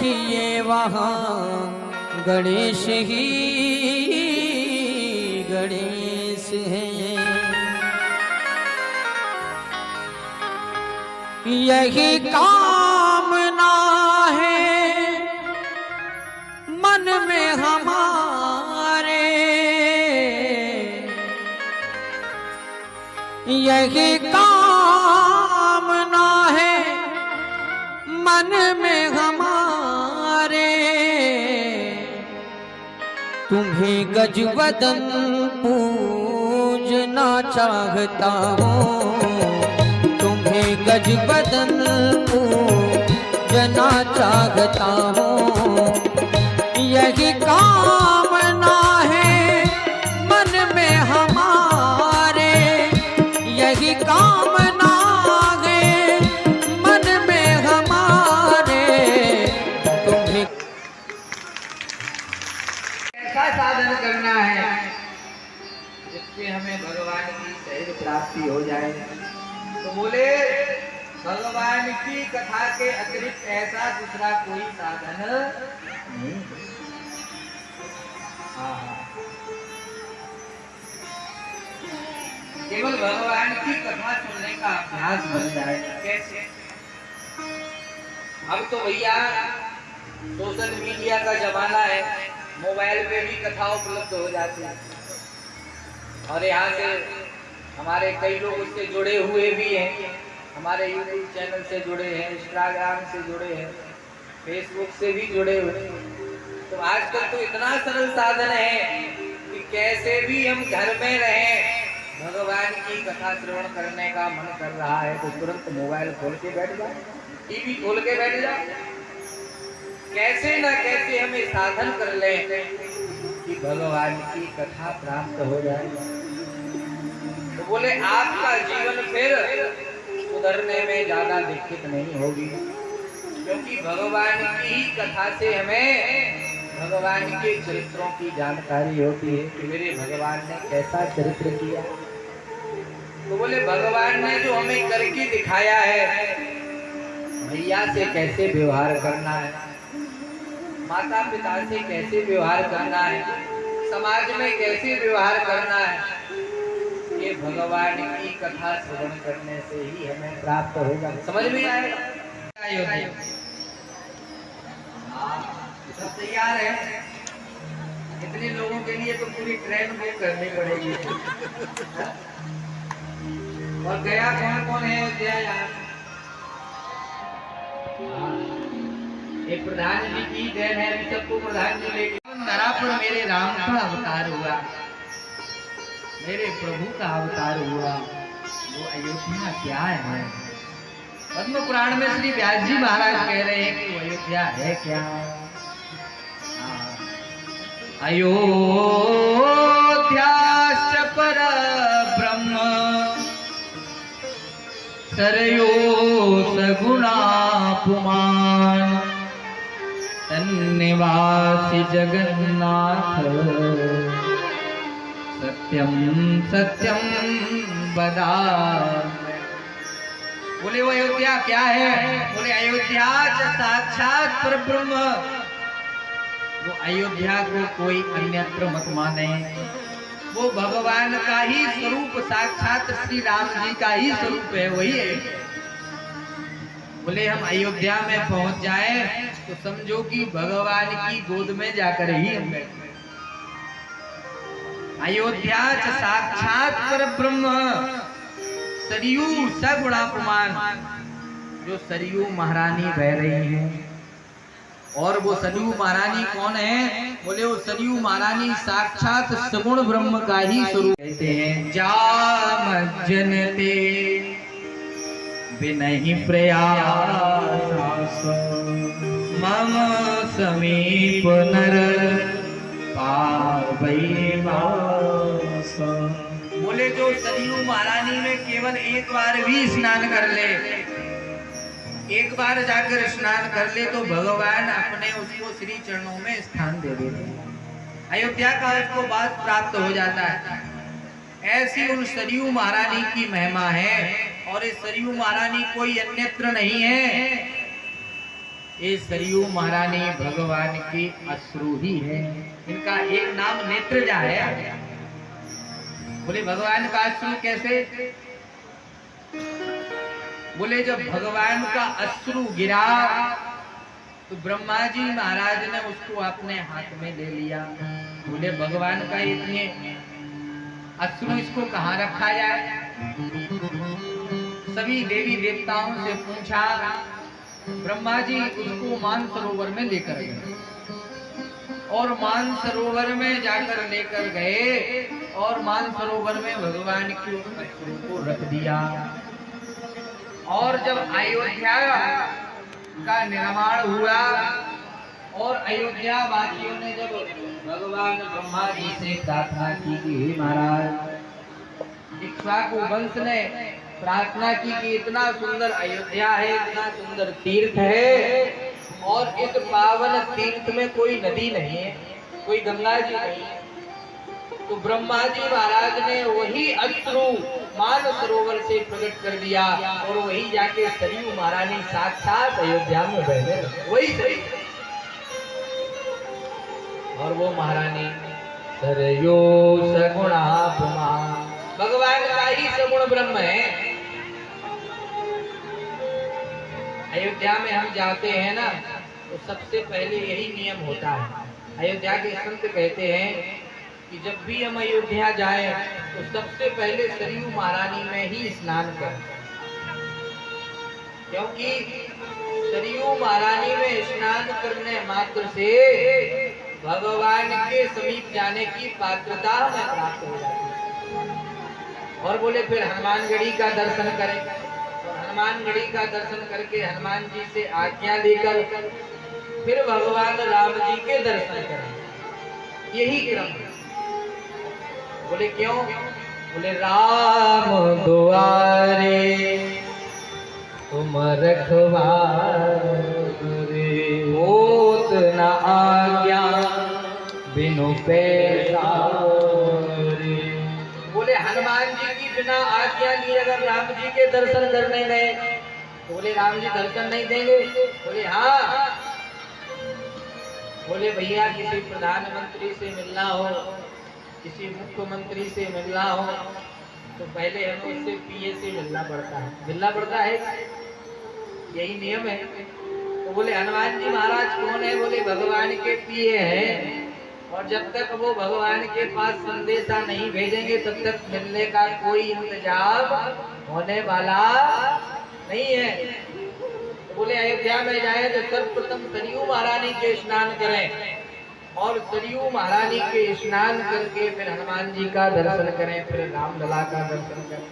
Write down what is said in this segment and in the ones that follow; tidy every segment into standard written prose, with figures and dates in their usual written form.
देखिए वहाँ गणेश ही गणेश हैं। यही कामना है मन में हमारे, यही कामना है मन में हमारे। तुम्हें गजवदन पूजना चाहता हूँ, तुम्हें गजवदन पूजना चाहता हूँ। यही कामना है मन में हमारे, यही कामना है मन में हमारे। तुम्हें ऐसा साधन करना है जिससे हमें भगवान की सहज प्राप्ति हो जाए। तो बोले भगवान की कथा के अतिरिक्त ऐसा दूसरा कोई साधन नहीं। केवल भगवान की कथा सुनने का अभ्यास बन जाए। कैसे? अब तो भैया सोशल मीडिया का जमाना है, मोबाइल पे भी कथा उपलब्ध हो जाती है और यहाँ से हमारे कई लोग उससे जुड़े हुए भी हैं। हमारे यूट्यूब चैनल से जुड़े हैं, इंस्टाग्राम से जुड़े हैं, फेसबुक से भी जुड़े हुए हैं। तो आजकल तो इतना सरल साधन है कि कैसे भी हम घर में रहें, भगवान की कथा श्रवण करने का मन कर रहा है तो तुरंत मोबाइल खोल के बैठ जाए, टीवी खोल के बैठ जाए। कैसे न कैसे हमें साधन कर ले कि भगवान की कथा प्राप्त हो जाए। तो बोले आपका जीवन फिर सुधरने में ज्यादा दिक्कत नहीं होगी, क्योंकि भगवान की ही कथा से हमें भगवान के चरित्रों की जानकारी होती है कि मेरे भगवान ने कैसा चरित्र किया। तो बोले भगवान ने जो हमें करके दिखाया है, भैया से कैसे व्यवहार करना है, माता पिता से कैसे व्यवहार करना है, समाज में कैसे व्यवहार करना है, ये भगवान की कथा श्रवण करने से ही हमें प्राप्त होगा। समझ में आएगा? सब तैयार है? इतने लोगों के लिए तो पूरी ट्रेन बुक करनी पड़ेगी। और गया कौन कौन है अयोध्या? एक प्रधान जी की देन है, सबको प्रधान जी लेके धरा पर मेरे राम का अवतार हुआ, मेरे प्रभु का अवतार हुआ। वो अयोध्या क्या है? पद्म पुराण में श्री व्यास जी महाराज कह रहे हैं कि अयोध्या है क्या? अयोध्याश्च पर ब्रह्म सरयो सगुणा पुमान तन्निवासी जगन्नाथ सत्यम सत्यम वदामि। बोले वो अयोध्या क्या है? बोले अयोध्या साक्षात परब्रह्म। वो अयोध्या को कोई अन्यत्र मत माने, वो भगवान का ही स्वरूप, साक्षात श्री राम जी का ही स्वरूप है, वही है। बोले हम अयोध्या में पहुंच जाए तो समझो कि भगवान की गोद में जाकर ही हम बैठे। अयोध्या साक्षात परब्रह्म सरयू सगुणा पुमान। जो सरयू महारानी बह रही है, और वो सरयू महारानी कौन है? बोले वो सरयू महारानी साक्षात सगुण ब्रह्म का ही स्वरूप। कहते हैं जाम जनते बिनहि प्रयास मम समीप नर पावै वास। बोले जो सरयू महारानी में केवल एक बार भी स्नान कर ले, एक बार जाकर स्नान कर ले तो भगवान अपने उसको श्री चरणों में स्थान दे देते हैं, अयोध्या का उसको बात प्राप्त हो जाता है। ऐसी उन सरयू महारानी की महिमा है, और इस सरयू महारानी कोई अन्यत्र नहीं है, ये सरयू महारानी भगवान की अश्रु ही है। इनका एक नाम नेत्रजा है। बोले भगवान का अश्रु कैसे? बोले जब भगवान का अश्रु गिरा तो ब्रह्मा जी महाराज ने उसको अपने हाथ में ले लिया। बोले भगवान का इतने अश्रु इसको कहाँ रखा जाए? सभी देवी देवताओं से पूछा। ब्रह्मा जी उसको मानसरोवर में लेकर गए और मानसरोवर में जाकर लेकर गए और मानसरोवर में भगवान की उस अश्रु को रख दिया। और जब अयोध्या का निर्माण हुआ और अयोध्या वासियों ने जब भगवान ब्रह्मा जी से प्रार्थना की कि हे महाराज, इक्ष्वाकु वंश ने प्रार्थना की कि इतना सुंदर अयोध्या है, इतना सुंदर तीर्थ है और इस पावन तीर्थ में कोई नदी नहीं है, कोई गंगा जी नहीं है। तो ब्रह्मा जी महाराज ने वही अश्रु मानसरोवर से प्रकट कर दिया और वही जाके सरयू महारानी साक्षात अयोध्या में बैठे, वही सरयू। और वो महारानी सरयू सगुणा ब्रह्मा, भगवान का ही सगुण ब्रह्म है। अयोध्या में हम जाते हैं ना तो सबसे पहले यही नियम होता है। अयोध्या के संत कहते हैं कि जब भी हम अयोध्या जाएं तो सबसे पहले सरयू महारानी में ही स्नान करें, क्योंकि सरयू महारानी में स्नान करने मात्र से भगवान के समीप जाने की पात्रता हमें प्राप्त हो जाती है। और बोले फिर हनुमानगढ़ी का दर्शन करें, और हनुमानगढ़ी का दर्शन करके हनुमान जी से आज्ञा लेकर फिर भगवान राम जी के दर्शन करें, यही क्रम है। बोले क्यों? बोले राम दुआरे तुम रखवारे, होत न आज्ञा बिनु पैसारे। बोले हनुमान जी की बिना आज्ञा लिए अगर राम जी के दर्शन करने गए तो बोले राम जी दर्शन नहीं देंगे? बोले हाँ। बोले भैया किसी प्रधानमंत्री से मिलना हो, किसी मुख्यमंत्री से मिलना हो तो पहले हमें उससे पीए से मिलना पड़ता है, यही नियम है। तो बोले हनुमान जी महाराज कौन है? बोले भगवान के पीए हैं, और जब तक वो भगवान के पास संदेशा नहीं भेजेंगे तब तक मिलने का कोई इंतजाम होने वाला नहीं है। तो बोले अयोध्या में जाए तो सर्वप्रथम सरयू महारानी के स्नान करें और सरयू महारानी के स्नान करके फिर हनुमान जी का दर्शन करें, फिर रामलला का दर्शन करें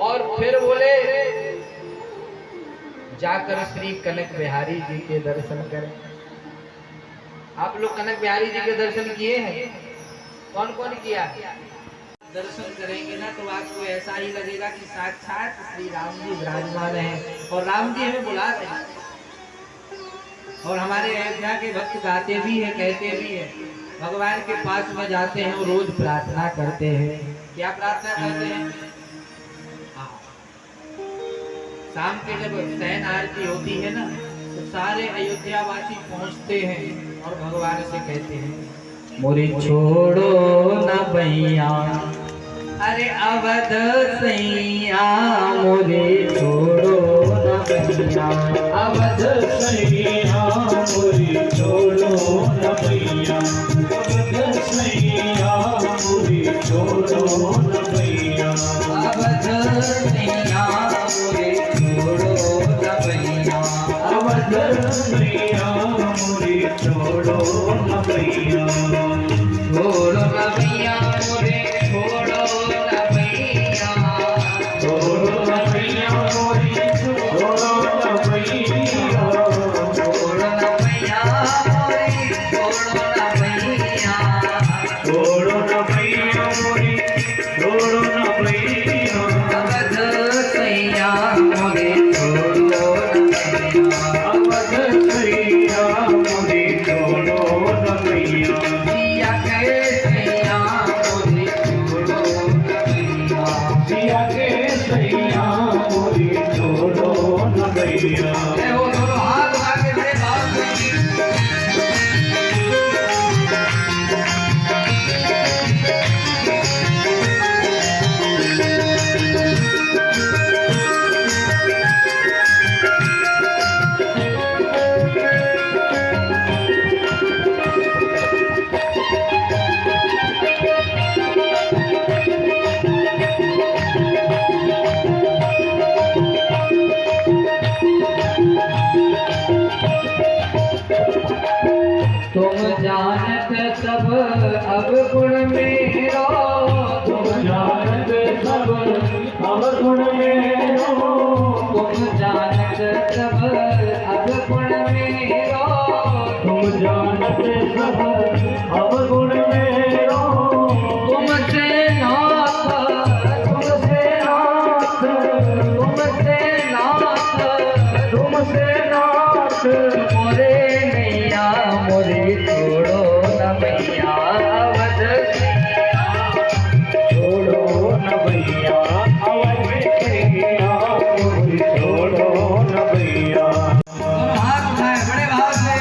और फिर बोले जाकर श्री कनक बिहारी जी के दर्शन करें। आप लोग कनक बिहारी जी के दर्शन किए हैं? कौन कौन किया? दर्शन करेंगे ना तो आपको ऐसा ही लगेगा कि साक्षात श्री राम जी विराजमान हैं और राम जी हमें बुलाते हैं। और हमारे अयोध्या के भक्त गाते भी हैं, कहते भी हैं, भगवान के पास में जाते हैं और रोज प्रार्थना करते हैं। क्या प्रार्थना करते हैं? शाम के जब शयन आरती होती है ना तो सारे अयोध्या वासी पहुंचते हैं और भगवान से कहते हैं मोरी छोड़ो न भैया, अरे अवध सैया मोरे छोड़ो न भैया, अवध सैया मोरे छोड़ो न भैया, अवध सैया मोरे छोड़ो न भैया, अवध सैया मोरे छोड़ो न भैया, अवध सैया मोरे छोड़ो न भैया, छोड़ो न भैया मोरे छोड़ो न भैया, छोड़ो न भैया मोरे छोड़ो न भैया, छोड़ो न भैया मोरे छोड़ो न भैया, छोड़ो न भैया मोरे छोड़ो न भैया, अवध सैया मोरे छोड़ो न भैया, अवध सैया मोरे छोड़ो न भैया, जिया के सैया मोरे तुम जानत सब अवगुण मेरो, तुम जानत सब अवगुण मेरो, तुम जानत सब अवगुण मेरो, तुम जानत सब अवगुण मेरो, तुमसे नाथ, तुमसे नाथ, तुमसे नाथ, तुमसे नाथ, मोरे नैया मोरे छोड़ो न मैया अवध छोड़ो न भैया अवध सैया, मोरी छोड़ो न भैया। दोनों हाथ उठाए बड़े भाव से।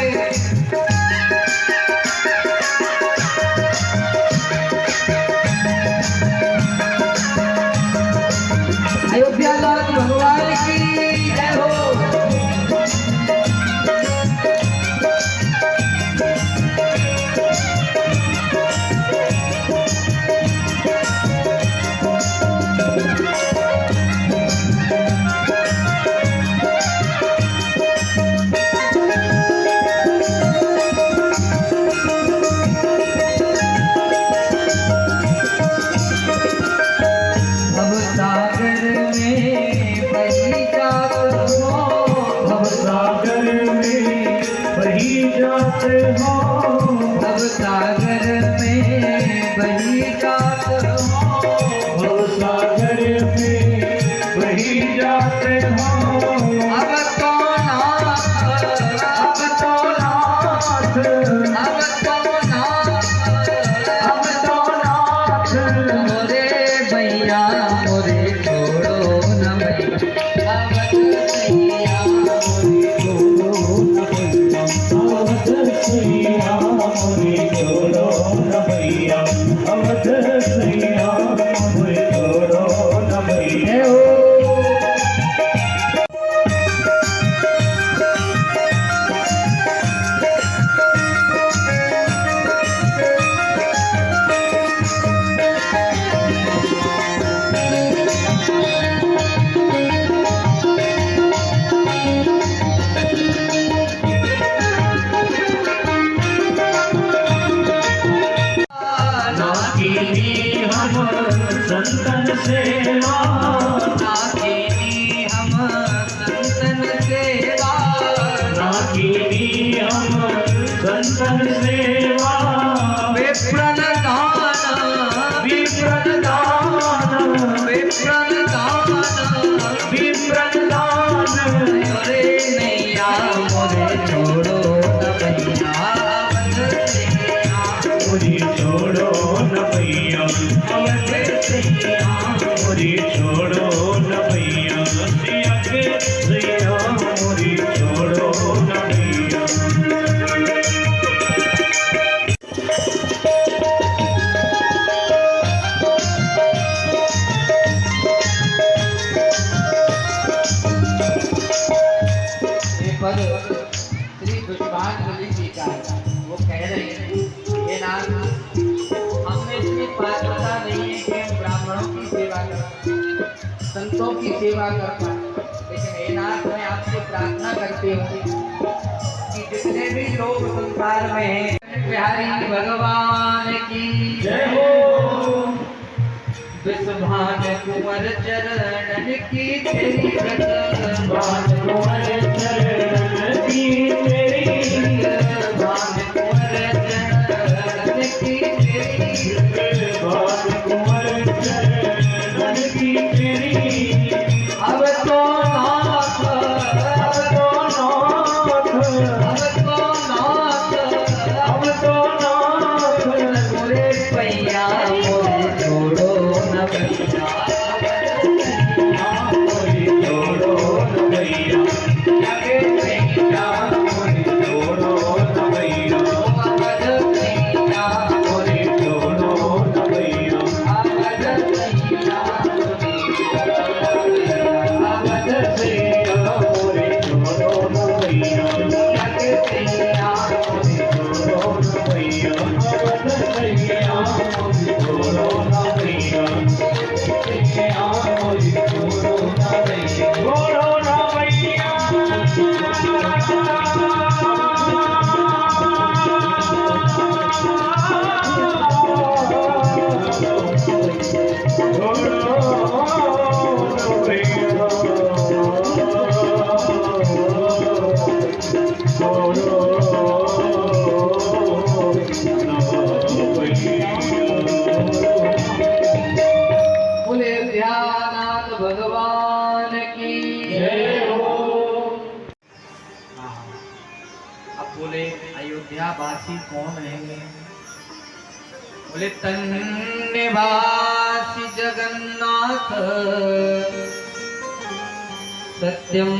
अयोध्या नाथ भगवान की जय हो। भव सागर में बही जात हो, भव सागर में बही जाते हो, भव सागर में बही जात हो, भव सागर में बही जाते हो, अब तो नाथ, अब तो नाथ, अब तो नाथ, अब तो नाथ, मोरे भैया मोरे छोड़ो न भैया अवध सैया मोरे छोड़ो न भैया अवध सैया, मोरी छोड़ो न भैया अवध सैया, मोरी छोड़ो न भैया। जय हो। ना कीनी हम संतन सेवा, नाथेनी हम संतन सेवा, ना कीनी हम संतन सेवा, विप्रन दान, विप्रन दान, विप्रन दान, विप्रन दान, मोरे नैया मोरे छोड़ो न भैया अवध सैया, मोरी छोड़ो न भैया अवध सैया, मोरी छोड़ो न भैया सिया के सैया, मोरी छोड़ो न भैया। ये पद श्री पुष्पांजलि जी का है। वो कह रहे हैं ये नाम हमने इतनी पात्रता नहीं है कि हम ब्राह्मणों की सेवा कर पाए, संतों की सेवा कर पाए, लेकिन हे नाथ मैं आपसे प्रार्थना करती हूँ कि जितने भी लोग संसार में हैं बिहारी भगवान की जय हो। विश्वभान कुंवर चरणन की तेरी रत बात कुंवर चरण की तेरी, भान कुंवर चरणन की तेरी, बात कुंवर चरण की तेरी, अब तो नाथ, अब तो नाथ, अब तो नाथ, अब तो नाथ, मोरे पैया मोरे छोड़ो न भैया मोरी छोड़ो न भैया लगे पैया मोरी छोड़ो न भैया, अवध सैया मोरी छोड़ो न भैया, अवध सैया अवध सैया, मोरी छोड़ो न भैया, लगे पैया बोले ध्यानाथ भगवान की जय हो। अब बोले अयोध्या वासी कौन है? बोले तन्निवासी जगन्नाथ सत्यम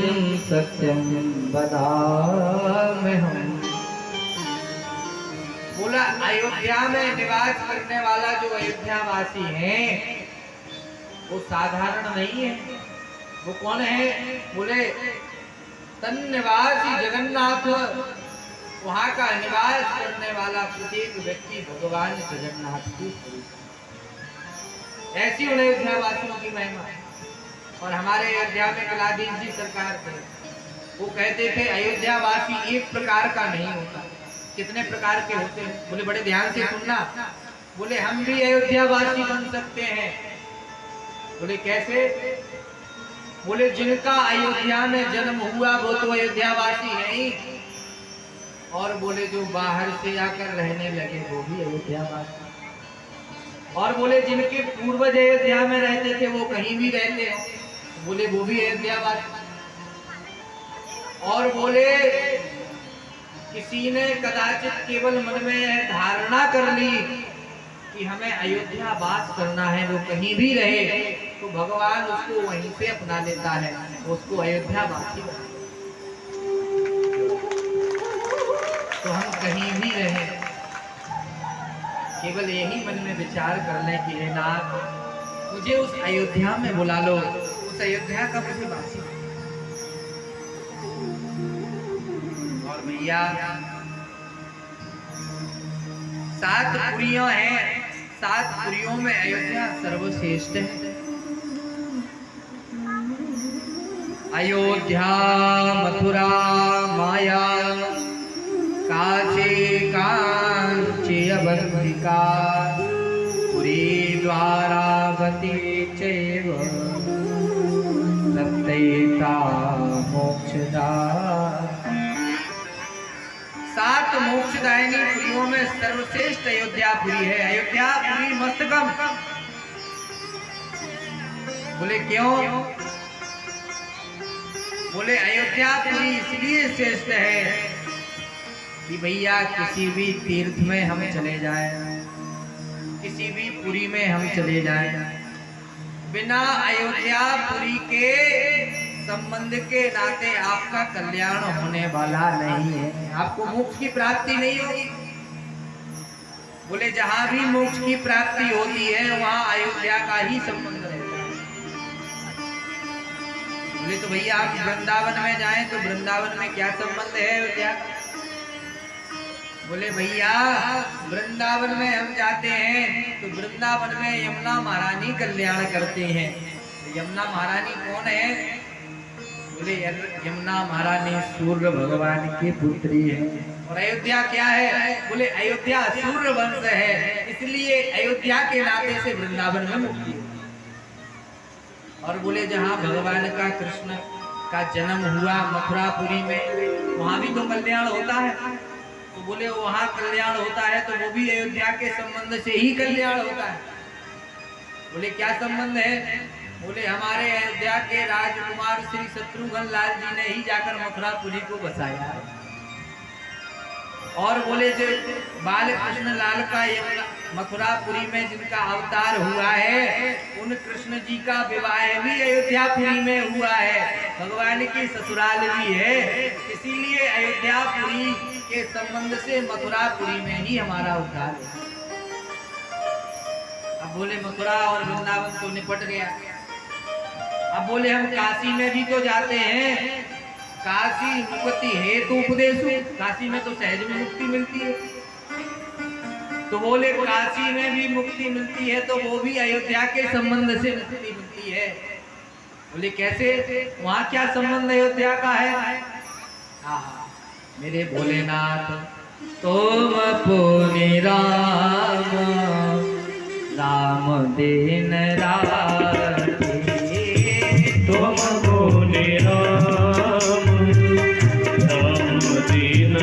सत्यम वदामि हम। बोला अयोध्या में निवास करने वाला जो अयोध्या वासी है वो साधारण नहीं है। वो कौन है? बोले तन्निवासी जगन्नाथ, वहां का निवास करने वाला प्रत्येक व्यक्ति भगवान जगन्नाथ की स्वरूप है। ऐसी अयोध्या वासियों की महिमा है। और हमारे अयोध्या में कलादीन जी सरकार थे, वो कहते थे अयोध्या वासी एक प्रकार का नहीं होता। कितने प्रकार के होते हैं? बोले बड़े ध्यान से सुनना। बोले हम भी अयोध्या वासी बन सकते हैं। बोले कैसे? बोले जिनका अयोध्या में जन्म हुआ वो तो अयोध्या वासी है ही, और बोले जो बाहर से आकर रहने लगे वो भी अयोध्या वासी, और बोले जिनके पूर्वज अयोध्या में रहते थे वो कहीं भी रहते हैं, बोले वो भी अयोध्या वासी, और बोले किसी ने कदाचित केवल मन में धारणा कर ली कि हमें अयोध्या वास करना है, वो कहीं भी रहे तो भगवान उसको वहीं से अपना लेता है, उसको अयोध्या वासी बनाता है। तो हम कहीं भी रहे, केवल यही मन में विचार कर लें कि हे नाथ मुझे उस अयोध्या में बुला लो, उस अयोध्या का मुझे वासी। और भैया 7 पुरियां हैं, 7 पुरियों में अयोध्या सर्वश्रेष्ठ है। अयोध्या, मथुरा, माया, काशी, कांची, अवंतिका, पुरी, द्वारावती चैव सत्यता मोक्षदा। 7 मोक्षदायिनी पुरियों में सर्वश्रेष्ठ अयोध्यापुरी है। अयोध्यापुरी मस्तकम। बोले क्यों? बोले अयोध्यापुरी इसलिए श्रेष्ठ है कि भैया किसी भी तीर्थ में हम चले जाएं, किसी भी पुरी में हम चले जाएं, बिना अयोध्यापुरी के संबंध के नाते आपका कल्याण होने वाला नहीं है, आपको मोक्ष की प्राप्ति नहीं होगी। बोले जहां भी मोक्ष की प्राप्ति होती है वहां अयोध्या का ही संबंध रहता है। बोले तो भैया आप वृंदावन में जाएं तो वृंदावन में क्या संबंध है अयोध्या? बोले भैया वृंदावन में हम जाते हैं तो वृंदावन में यमुना महारानी कल्याण करते हैं। तो यमुना महारानी कौन है? बोले यमुना महारानी सूर्य भगवान की पुत्री है। और अयोध्या क्या है? बोले अयोध्या सूर्य वंश है, इसलिए अयोध्या के नाते से वृंदावन में मुक्ति है। और बोले जहाँ भगवान का कृष्ण का जन्म हुआ मथुरापुरी में, वहां भी तो कल्याण होता है। तो बोले वहां कल्याण होता है तो वो भी अयोध्या के संबंध से ही कल्याण होता है। बोले क्या संबंध है? बोले हमारे अयोध्या के राजकुमार श्री शत्रुघ्न लाल जी ने ही जाकर मथुरापुरी को बसाया है। और बोले जो बाल कृष्ण लाल का मथुरापुरी में जिनका अवतार हुआ है उन कृष्ण जी का विवाह भी अयोध्यापुरी में हुआ है, भगवान की ससुराल भी है, इसीलिए अयोध्यापुरी के संबंध से मथुरापुरी में ही हमारा उद्धार है। अब बोले मथुरा और वृंदावन तो निपट गया। अब बोले हम काशी में भी तो जाते हैं, काशी मुक्ति हेतु उपदेशु, काशी में तो सहज में मुक्ति मिलती है। तो बोले काशी में भी मुक्ति मिलती है तो वो भी अयोध्या के संबंध से मुक्ति मिलती है। बोले कैसे? वहां क्या संबंध अयोध्या का है? मेरे भोलेनाथ तुम पुनि राम राम दिन राखे, तुम पुनि राम राम दिन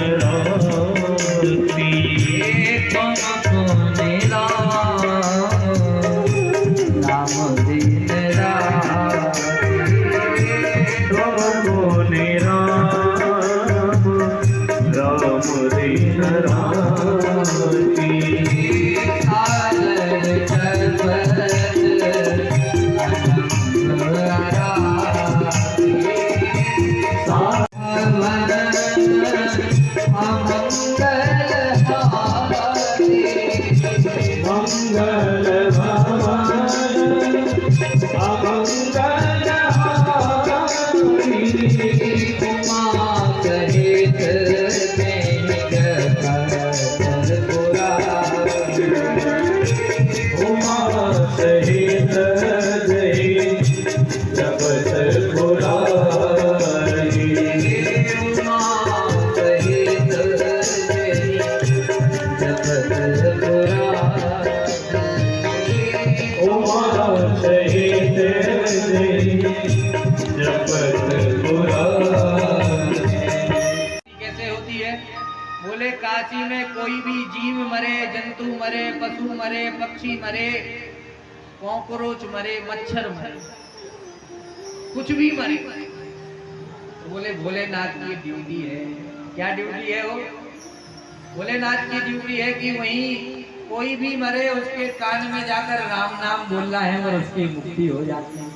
अमृत राती सागर पर्वत मंगल कैसे होती है? बोले काशी में कोई भी जीव मरे, जंतु मरे, पशु मरे, पक्षी मरे, कॉकरोच मरे, मच्छर मरे, कुछ भी मरे, तो बोले भोलेनाथ की ड्यूटी है। क्या ड्यूटी है वो? भोलेनाथ की ड्यूटी है कि वहीं कोई भी मरे उसके कान में जाकर राम नाम बोलना है और उसकी मुक्ति हो जाती है।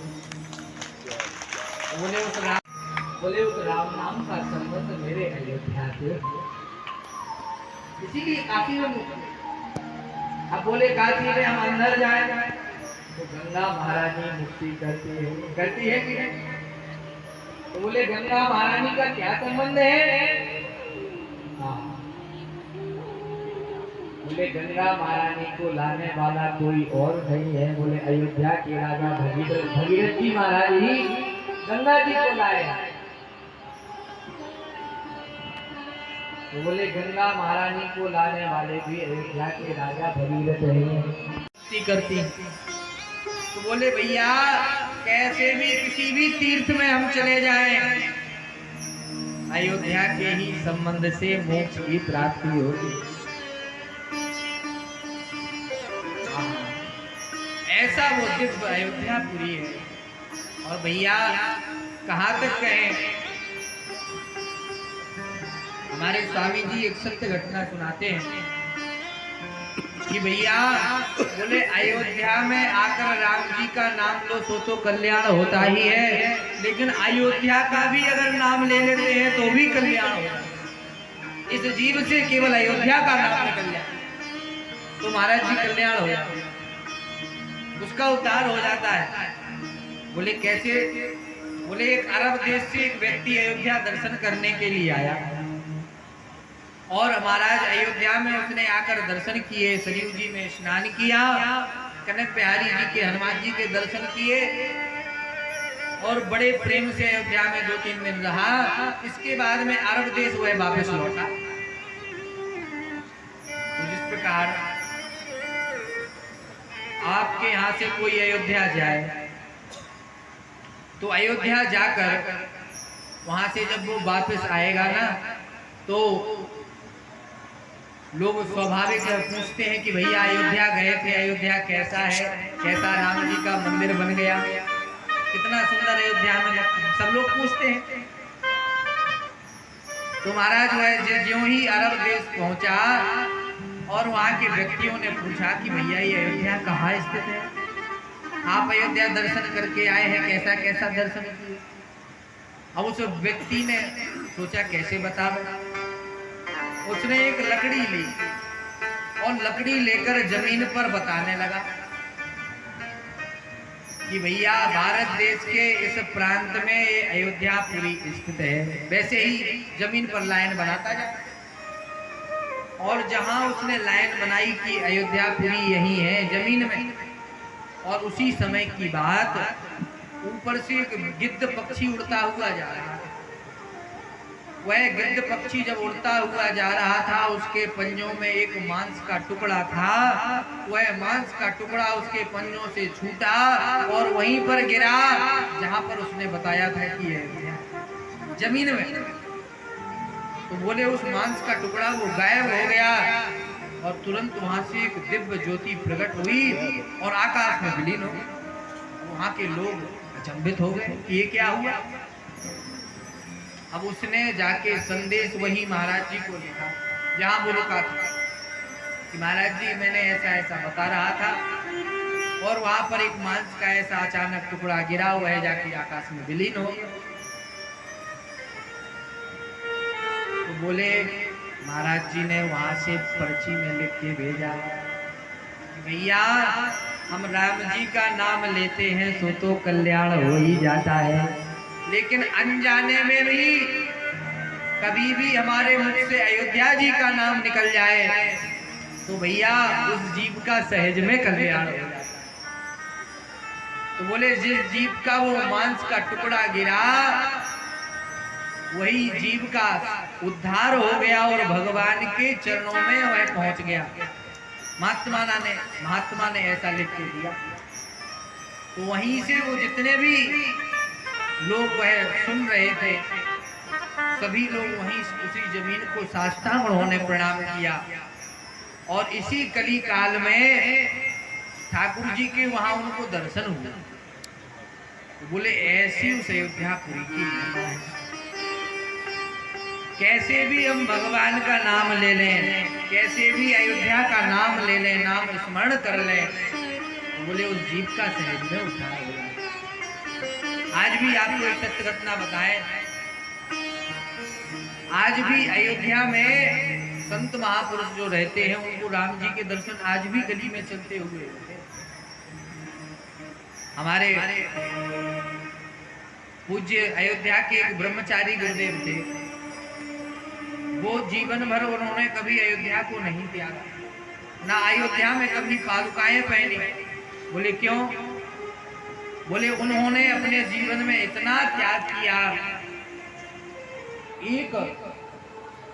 बोले उस राम नाम का संबंध मेरे अयोध्या से, इसीलिए काशी में मुक्ति। अब बोले काशी में हम अंदर जाए तो गंगा महारानी मुक्ति करती है कि नहीं? तो बोले गंगा महारानी का क्या संबंध है? बोले गंगा महारानी को लाने वाला कोई और नहीं है। बोले अयोध्या के राजा भगीरथ जी महाराज ही गंगा जी को लाए। तो बोले गंगा महारानी को लाने वाले भी अयोध्या के राजा भगीरथ ही करती। तो बोले भैया कैसे भी किसी भी तीर्थ में हम चले जाएं, अयोध्या के ही संबंध से मोक्ष की प्राप्ति होगी। ऐसा वो दिव्य अयोध्यापुरी है। और भैया कहाँ तक कहें, हमारे स्वामी जी एक सत्य घटना सुनाते हैं कि भैया बोले अयोध्या में आकर राम जी का नाम लो तो कल्याण होता ही है, लेकिन अयोध्या का भी अगर नाम ले लेते हैं तो भी कल्याण होता है। इस जीव से केवल अयोध्या का नाम निकल जाए तो महाराज जी कल्याण हो जाता है, उसका उद्धार हो जाता है। बोले कैसे? बोले एक अरब देश से एक व्यक्ति अयोध्या दर्शन करने के लिए आया और महाराज अयोध्या में उसने आकर दर्शन किए, सरयू जी में स्नान किया, कनक बिहारी जी के हनुमान जी के दर्शन किए और बड़े प्रेम से अयोध्या में 2-3 दिन रहा। इसके बाद में अरब देश वह वापस लौटा। तो जिस प्रकार आपके यहाँ से कोई अयोध्या जाए तो अयोध्या जाकर वहां से जब वो वापस आएगा ना तो लोग स्वाभाविक पूछते हैं कि भैया अयोध्या गए थे, अयोध्या कैसा है, कैसा राम जी का मंदिर बन गया, कितना सुंदर अयोध्या में लगता है, सब लोग पूछते हैं। तो महाराज वह ज्यों ही अरब देश पहुंचा और वहां के व्यक्तियों ने पूछा कि भैया ये अयोध्या कहाँ स्थित है, आप अयोध्या दर्शन करके आए हैं, कैसा कैसा दर्शन किए? अब उस व्यक्ति ने सोचा कैसे बताओ। उसने एक लकड़ी ली और लकड़ी लेकर जमीन पर बताने लगा कि भैया भारत देश के इस प्रांत में ये अयोध्यापुरी स्थित है। वैसे ही जमीन पर लाइन बनाता जाता और जहां उसने लाइन बनाई कि अयोध्यापुरी यही है जमीन में, और उसी समय की बात ऊपर से एक गिद्ध पक्षी उड़ता हुआ जा रहा है। वह गिद्ध पक्षी जब उड़ता हुआ जा रहा था उसके पंजों में एक मांस का टुकड़ा था, वह मांस का टुकड़ा उसके पंजों से छूटा और वहीं पर गिरा जहां पर उसने बताया था कि है जमीन में। तो बोले उस मांस का टुकड़ा वो गायब हो गया और तुरंत वहां से एक दिव्य ज्योति प्रकट हुई और आकाश में विलीन हो गई। वहां के लोग अचंभित हो गए कि ये क्या हुआ। अब उसने जाके संदेश वही महाराज जी को लिखा जहां वो रुका था कि महाराज जी मैंने ऐसा ऐसा बता रहा था और वहां पर एक मांस का ऐसा अचानक टुकड़ा गिरा हुआ है, जाके आकाश में विलीन हो गया। तो बोले महाराज जी ने वहां से पर्ची में लिख के भेजा, भैया हम राम जी का नाम लेते हैं सो तो कल्याण हो ही जाता है, लेकिन अनजाने में भी कभी भी हमारे मुख से अयोध्या जी का नाम निकल जाए तो भैया उस जीव का सहज में कल्याण हो जाता है। तो बोले जिस जीव का वो मांस का टुकड़ा गिरा वही जीव का उद्धार हो गया और भगवान के चरणों में वह पहुंच गया। महात्मा ने ऐसा लिख के दिया। तो वहीं से वो जितने भी लोग वह सुन रहे थे सभी लोग वहीं उसी जमीन को साष्टांग उन्होंने प्रणाम किया। और इसी कली काल में ठाकुर जी के वहां उनको दर्शन हुआ। तो बोले ऐसी उस अयोध्यापुरी की महिमा है, कैसे भी हम भगवान का नाम ले लें, कैसे भी अयोध्या का नाम ले लें, नाम स्मरण कर लें, तो बोले उस जीव का सहज में उद्धार हो जाए। आज भी आपको एक सत्य घटना बताएं, आज भी अयोध्या में संत महापुरुष जो रहते हैं उनको राम जी के दर्शन आज भी गली में चलते हुए होते हैं। हमारे पूज्य अयोध्या के एक ब्रह्मचारी गुरुदेव थे, वो जीवन भर उन्होंने कभी अयोध्या को नहीं त्यागा, ना अयोध्या में कभी पादुकाएं पहनी। बोले क्यों? बोले उन्होंने अपने जीवन में इतना त्याग किया, एक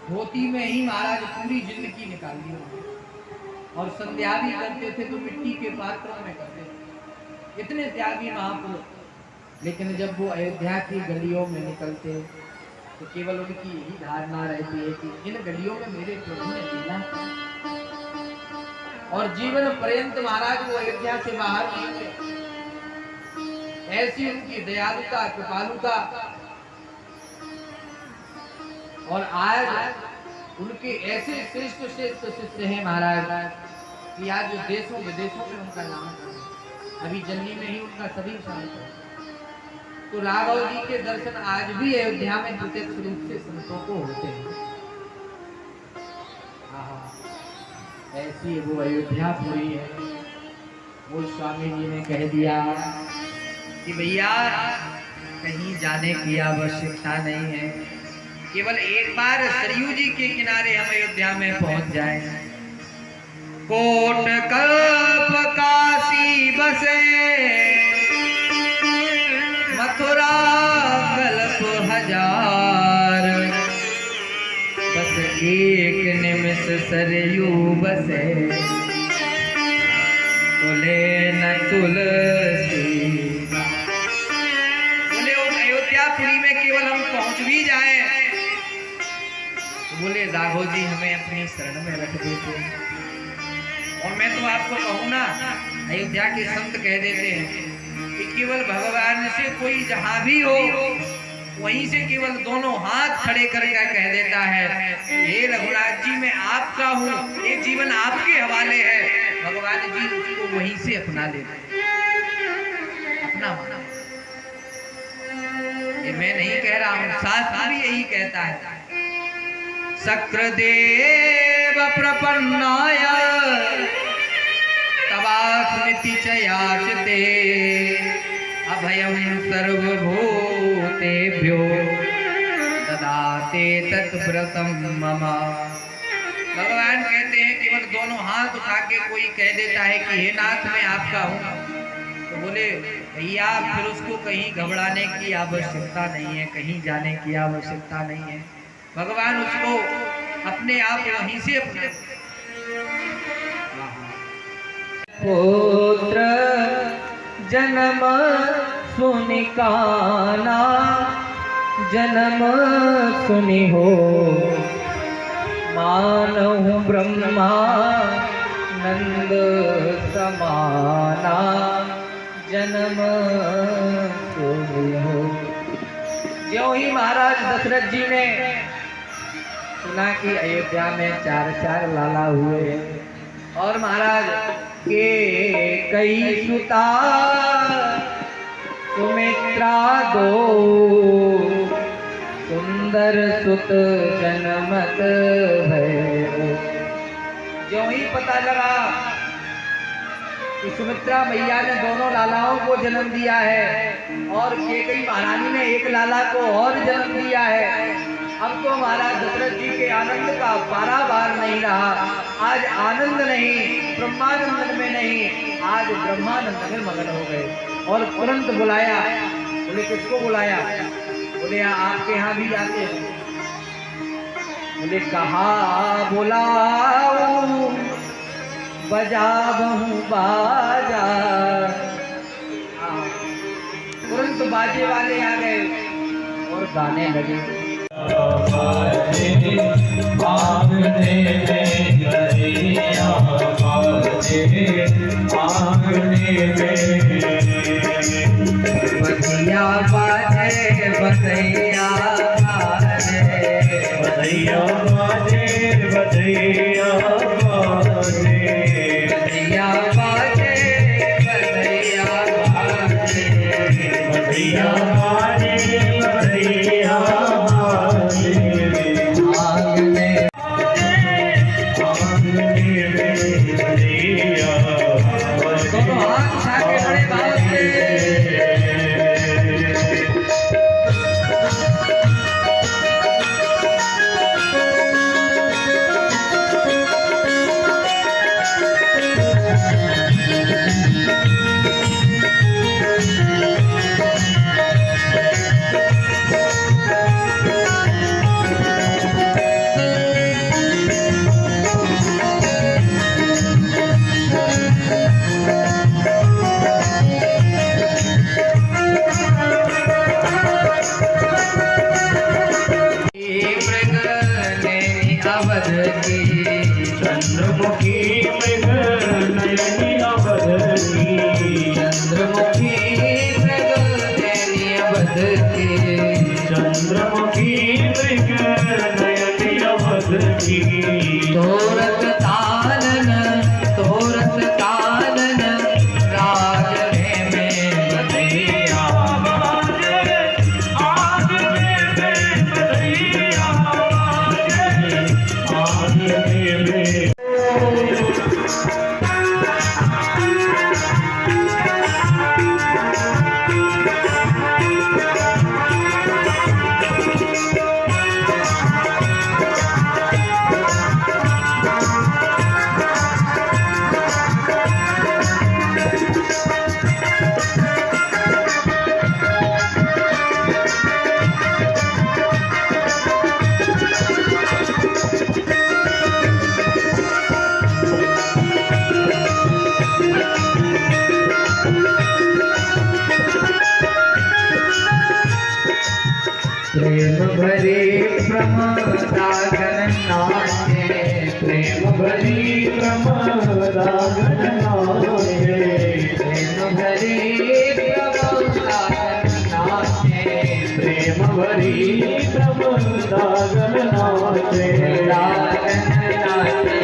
धोती में ही महाराज पूरी जिंदगी निकाल दी और संध्या भी करते थे तो मिट्टी के पात्रों में करते थे, इतने त्यागी महापुरुष। लेकिन जब वो अयोध्या की गलियों में निकलते तो केवल उनकी यही धारणा रहती है कि इन गलियों में मेरे प्रभु ने लीला। और जीवन पर्यंत महाराज वो अयोध्या से बाहर नहीं थे। ऐसी उनकी दयालुता, कृपालुता। और आज उनके ऐसे श्रेष्ठ श्रेष्ठ शिष्य हैं महाराज कि आज देशों विदेशों में उनका नाम है। अभी जल्दी में ही उनका शरीर शांत है। तो राघव जी के दर्शन आज भी अयोध्या में प्रत्यक्ष रूप से संतों को होते हैं। ऐसी वो अयोध्यापुरी है। वो स्वामी जी ने कह दिया कि भैया कहीं जाने की आवश्यकता नहीं है, केवल एक बार सरयू जी के किनारे हम अयोध्या में पहुंच जाए। कोट कल्प काशी बसे, मथुरा कल्प हजार, बस एक निमिष सरयू बसे, तुले न तुलसी। बोले उस अयोध्यापुरी में केवल हम पहुंच भी जाए तो बोले राघव जी हमें अपनी शरण में रख देते हैं। और मैं तो आपको कहूँ ना, अयोध्या के संत कह देते हैं कि केवल भगवान से कोई जहां भी हो वहीं से केवल दोनों हाथ खड़े करके कह देता है, हे रघुनाथ जी मैं आपका हूँ, ये जीवन आपके हवाले है। भगवान जी उसको वहीं से अपना लेते हैं, अपना माना। ये मैं नहीं कह रहा हूँ, शास्त्र भी यही कहता है। शक्रदेव प्रपन्नाय तवास्मिति च याचते, अभयं सर्वभूतेभ्यो ददाते तत्व्रतं मम। भगवान कहते हैं केवल दोनों हाथ उठा के कोई कह देता है कि हे नाथ मैं आपका हूँ, तो बोले भैया फिर उसको कहीं घबराने की आवश्यकता नहीं है, कहीं जाने की आवश्यकता नहीं है। भगवान उसको अपने आप वहीं से अपने पुत्र जन्म सुनिकाना, जन्म सुनि हो मानहु ब्रह्मा नंद समाना, जन्म सुनि हो। ज्यों ही महाराज दशरथ जी ने सुना कि अयोध्या में 4 लाला हुए और महाराज के कई सुता सुमित्रा 2 सुंदर सुत जनमत है। ज्यों ही पता लगा कि सुमित्रा मैया ने दोनों लालाओं को जन्म दिया है और केकई महारानी ने एक लाला को और जन्म दिया है, अब तो महाराज दशरथ जी के आनंद का पारावार नहीं रहा। आज आनंद नहीं, ब्रह्मानंद में नहीं, आज ब्रह्मानंद में मगन हो गए और तुरंत बुलाया। बोले किसको बुलाया? बोले आपके यहाँ भी आते हैं। बोले कहा बुलाऊं बजाऊं बाजा। तुरंत बाजे वाले आ गए और गाने लगे। बतिया बाजे बतैया बाजे बधैया बाजे बधैया बाजे बतिया बाजे बतैया बाजे बधैया बाजे बधैया बाजे आंगने आंगने में बधैया दोनों हाथ उठा के बड़े भाव से चंद्रमुखी मृग नयनी अवधि चंद्रमुखी मृग नयनी अवधि चंद्रमुखी मृग नयनी अवधि तोरत तालन राजने में बधैया बाजे आंगने में बधैया बाजे आंगने में प्रेम भरे प्रमदागन नाचे प्रेम भरी प्रमदागन नाचे प्रेम भरे प्रमदागन नाचे प्रेम भरी प्रमदागन नाचे दागन नाचे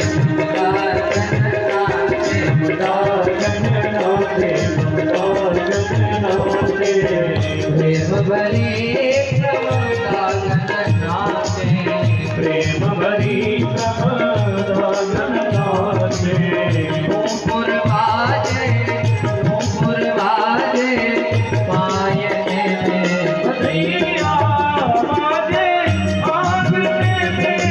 दागन नाचे दागन नाचे प्रेम भरे प्रमदागन नाचे प्रेम भरी प्रमदागन नाचे मुकुर बाजे पायने में बधैया बाजे आंगने में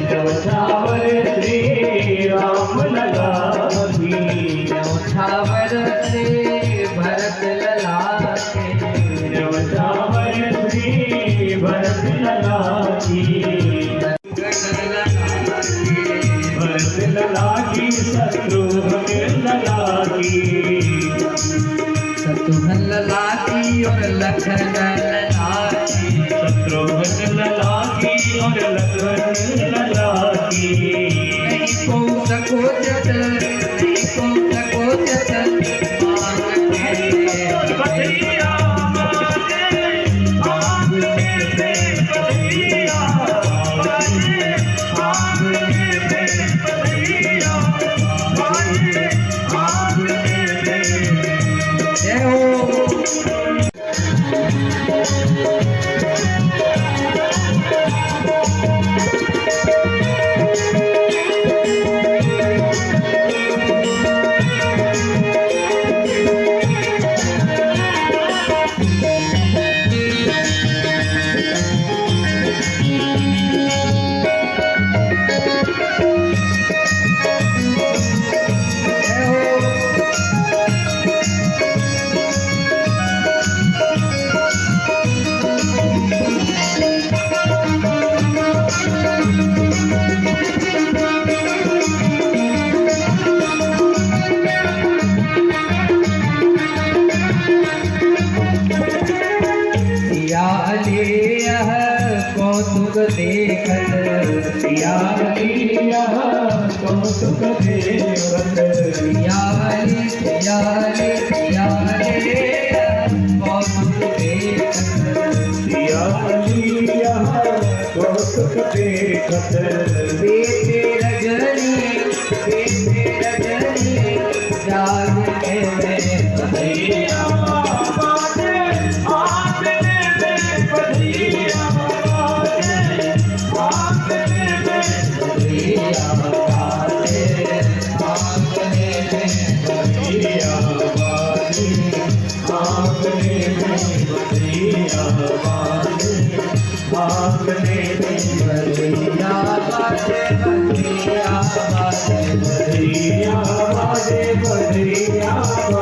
न्योछावर श्री राम लला की न्योछावर श्री भरत लला के न्योछावर श्री भरत लला की भरत लला की शत्रुघ्न लला की शत्रुघ्न लला की और लखन लला की शत्रुघ्न लला की और लखन लला की नहीं को सकोचत नहीं को सकोचत मांग के बधैया बाजे आग में बधैया बाजे आग में बधैया बाजे आग में जय हो कौतुक देखत कौतुक देखत यारे यारे यारे कौतुक देखत कौतुक देखत बेटे रजनी जाग के बधैया बाजे आग में बधैया बाजे आग में बधैया बाजे आग में बधैया बाजे आग में बधैया बाजे आग में बधैया बाजे बधैया बाजे बधैया बाजे बधैया बाजे बधैया बाजे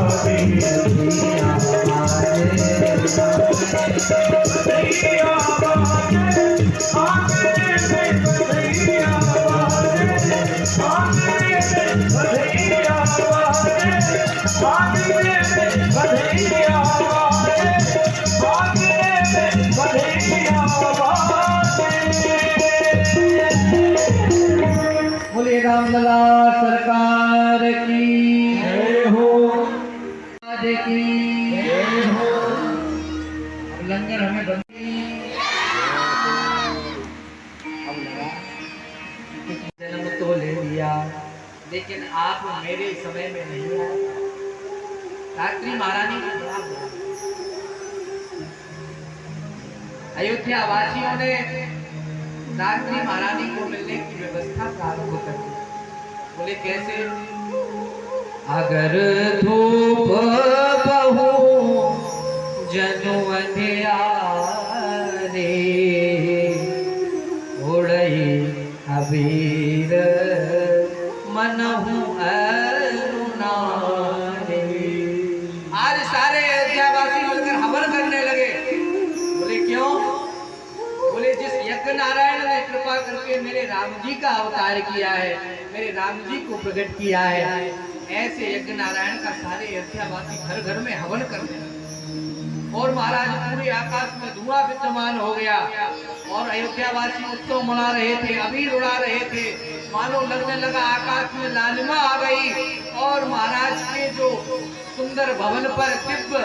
बधैया बाजे आग में बधैया बाजे आग में बधैया बाजे आग में बधैया बाजे आग में बधैया बाजे। बोले रामलला सरकार की जय हो आज की जय हो अब लंगर हमें बंदी अब लगा जन्म तो ले लिया लेकिन आप मेरे समय में नहीं आए रात्रि महारानी को बड़ा बुरा। अयोध्या वासियों ने रात्रि महारानी को मिलने की व्यवस्था प्रारंभ कर दी। बोले कैसे? अगर धूप बहु जनु अंधियारे उड़ई अबीर मनहु अरुणारे। आज सारे अयोध्यावासी मिलकर हवन करने लगे। बोले क्यों? बोले जिस यज्ञ नारायण ने कृपा करके मेरे राम जी का अवतार किया है, मेरे राम जी को प्रकट किया है, ऐसे यज्ञ नारायण का सारे अयोध्यावासी घर घर में हवन करने लगे। और महाराज पूरे आकाश में धुआं विद्यमान हो गया और अयोध्यावासी उत्सव मना रहे थे, अबीर उड़ा रहे थे, मानो लगने लगा आकाश में लालिमा आ गई। और महाराज के जो सुंदर भवन पर दिव्य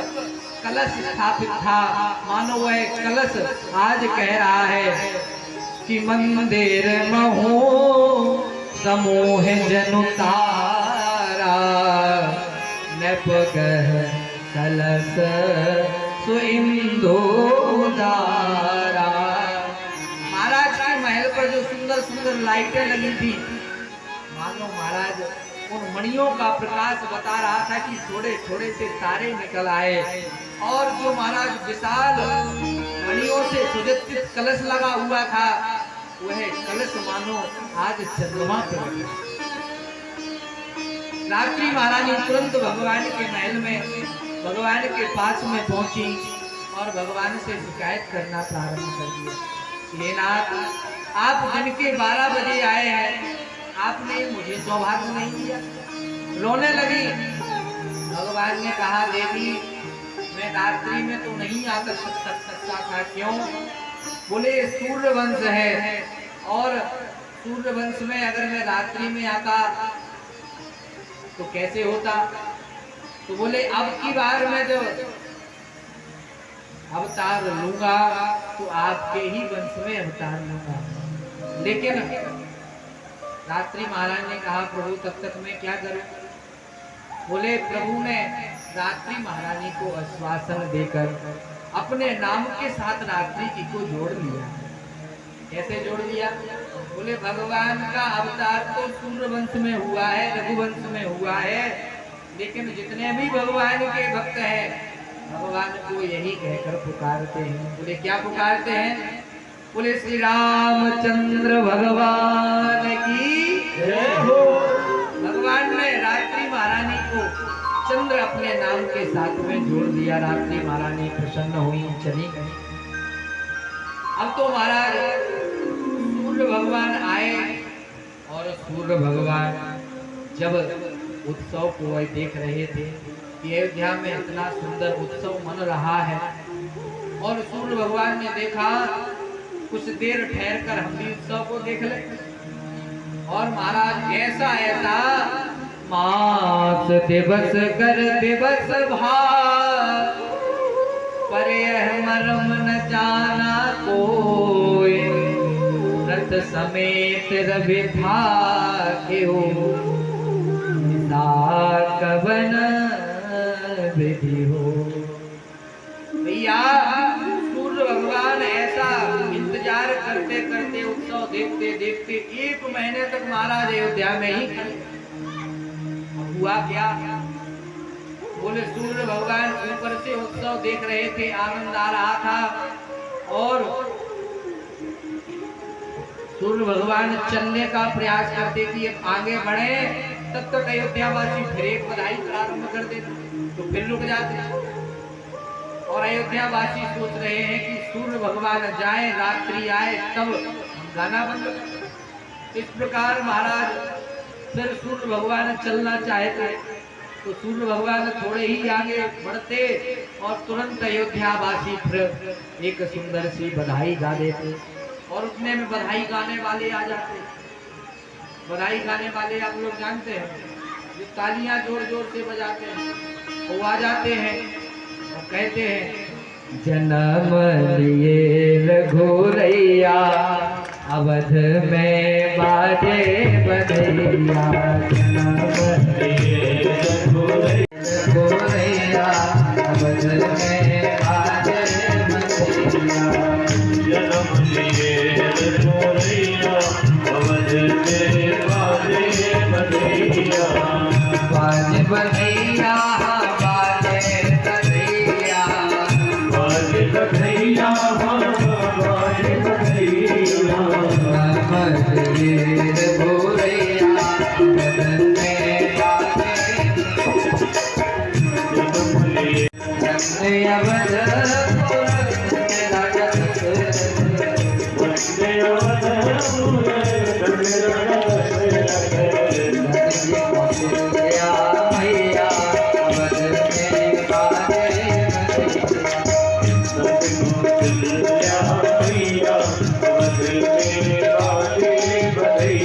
कलश स्थापित था, मानो वह कलश आज कह रहा है कि मंदिर महो समूह जनु तारा नपगह कलश सुइंदोदारा। महाराज के महल पर जो सुंदर सुंदर लाइटें लगी थी, मानो महाराज उन मणियों का प्रकाश बता रहा था कि थोड़े थोड़े से तारे निकल आए। और जो महाराज विशाल मणियों से सुसज्जित कलश लगा हुआ था, वह कलश मानो आज चंद्रमा पर लगा। रात्रि महारानी तुरंत भगवान के महल में भगवान के पास में पहुंची और भगवान से शिकायत करना प्रारंभ कर दिया। हे नाथ, आप दिन के 12 बजे आए हैं, आपने मुझे सौभाग्य नहीं दिया। रोने लगी। भगवान ने कहा, देवी मैं रात्रि में तो नहीं आकर सकता था। क्यों? बोले सूर्य वंश है और सूर्य वंश में अगर मैं रात्रि में आता तो कैसे होता। तो बोले अब की बार मैं जो अवतार लूंगा तो आपके ही वंश में अवतार लूंगा। लेकिन रात्रि महाराज ने कहा, प्रभु तब तक मैं क्या करूं। बोले प्रभु ने रात्रि महारानी को आश्वासन देकर अपने नाम के साथ रात्रि जी को जोड़ लिया। कैसे जोड़ लिया? बोले भगवान का अवतार तो सूर्य वंश में हुआ है, रघुवंश में हुआ है, लेकिन जितने भी भगवान के भक्त हैं भगवान को यही कहकर पुकारते हैं। बोले क्या पुकारते हैं? बोले श्री रामचंद्र भगवान की जय हो। भगवान ने रात्रि महारानी को चंद्र अपने नाम के साथ में जोड़ दिया। रात्रि महारानी प्रसन्न हुई, चली गई। अब तो महाराज सूर्य भगवान आए और सूर्य भगवान जब उत्सव को देख रहे थे कि अयोध्या में इतना सुंदर उत्सव मन रहा है, और सूर्य भगवान ने देखा कुछ देर ठहर कर हम भी उत्सव को देख ले। और महाराज ऐसा ऐसा मास दिवस कर दिवस भार, पर यह मर्म न जाना कोई, रथ समेत रवि था के हो कवन विधि हो। भैया सूर्य भगवान ऐसा इंतजार करते करते उत्सव देखते देखते 1 महीने तक महाराज अयोध्या में ही खड़े। हुआ क्या? बोले सूर्य भगवान ऊपर से उत्सव देख रहे थे, आनंद आ रहा था, और सूर्य भगवान चलने का प्रयास करते कि अब आगे बढ़े, तब तक अयोध्यावासी फिर एक बधाई प्रारंभ कर देते तो फिर रुक जाते। और अयोध्यावासी सोच रहे हैं कि सूर्य भगवान जाए, रात्रि आए, तब गाना बंद कर। इस प्रकार महाराज फिर सूर्य भगवान चलना चाहते तो सूर्य भगवान थोड़े ही आगे बढ़ते और तुरंत अयोध्यावासी फिर एक सुंदर सी बधाई गा देते, और उतने में बधाई गाने वाले आ जाते। बधाई गाने वाले आप लोग जानते हैं, जो तालियां जोर जोर से बजाते हैं, वो आ जाते हैं और कहते हैं, जन्म लिए रघुरैया अवध में बाजे बधैया, जन्म लिए रघुरैया अवध में बाजे बधैया, जन्म लिए रघुरैया अवध में बाजे बधैया, बाजे बधैया बाजे बधैया, बाजे बधैया बाजे बधैया,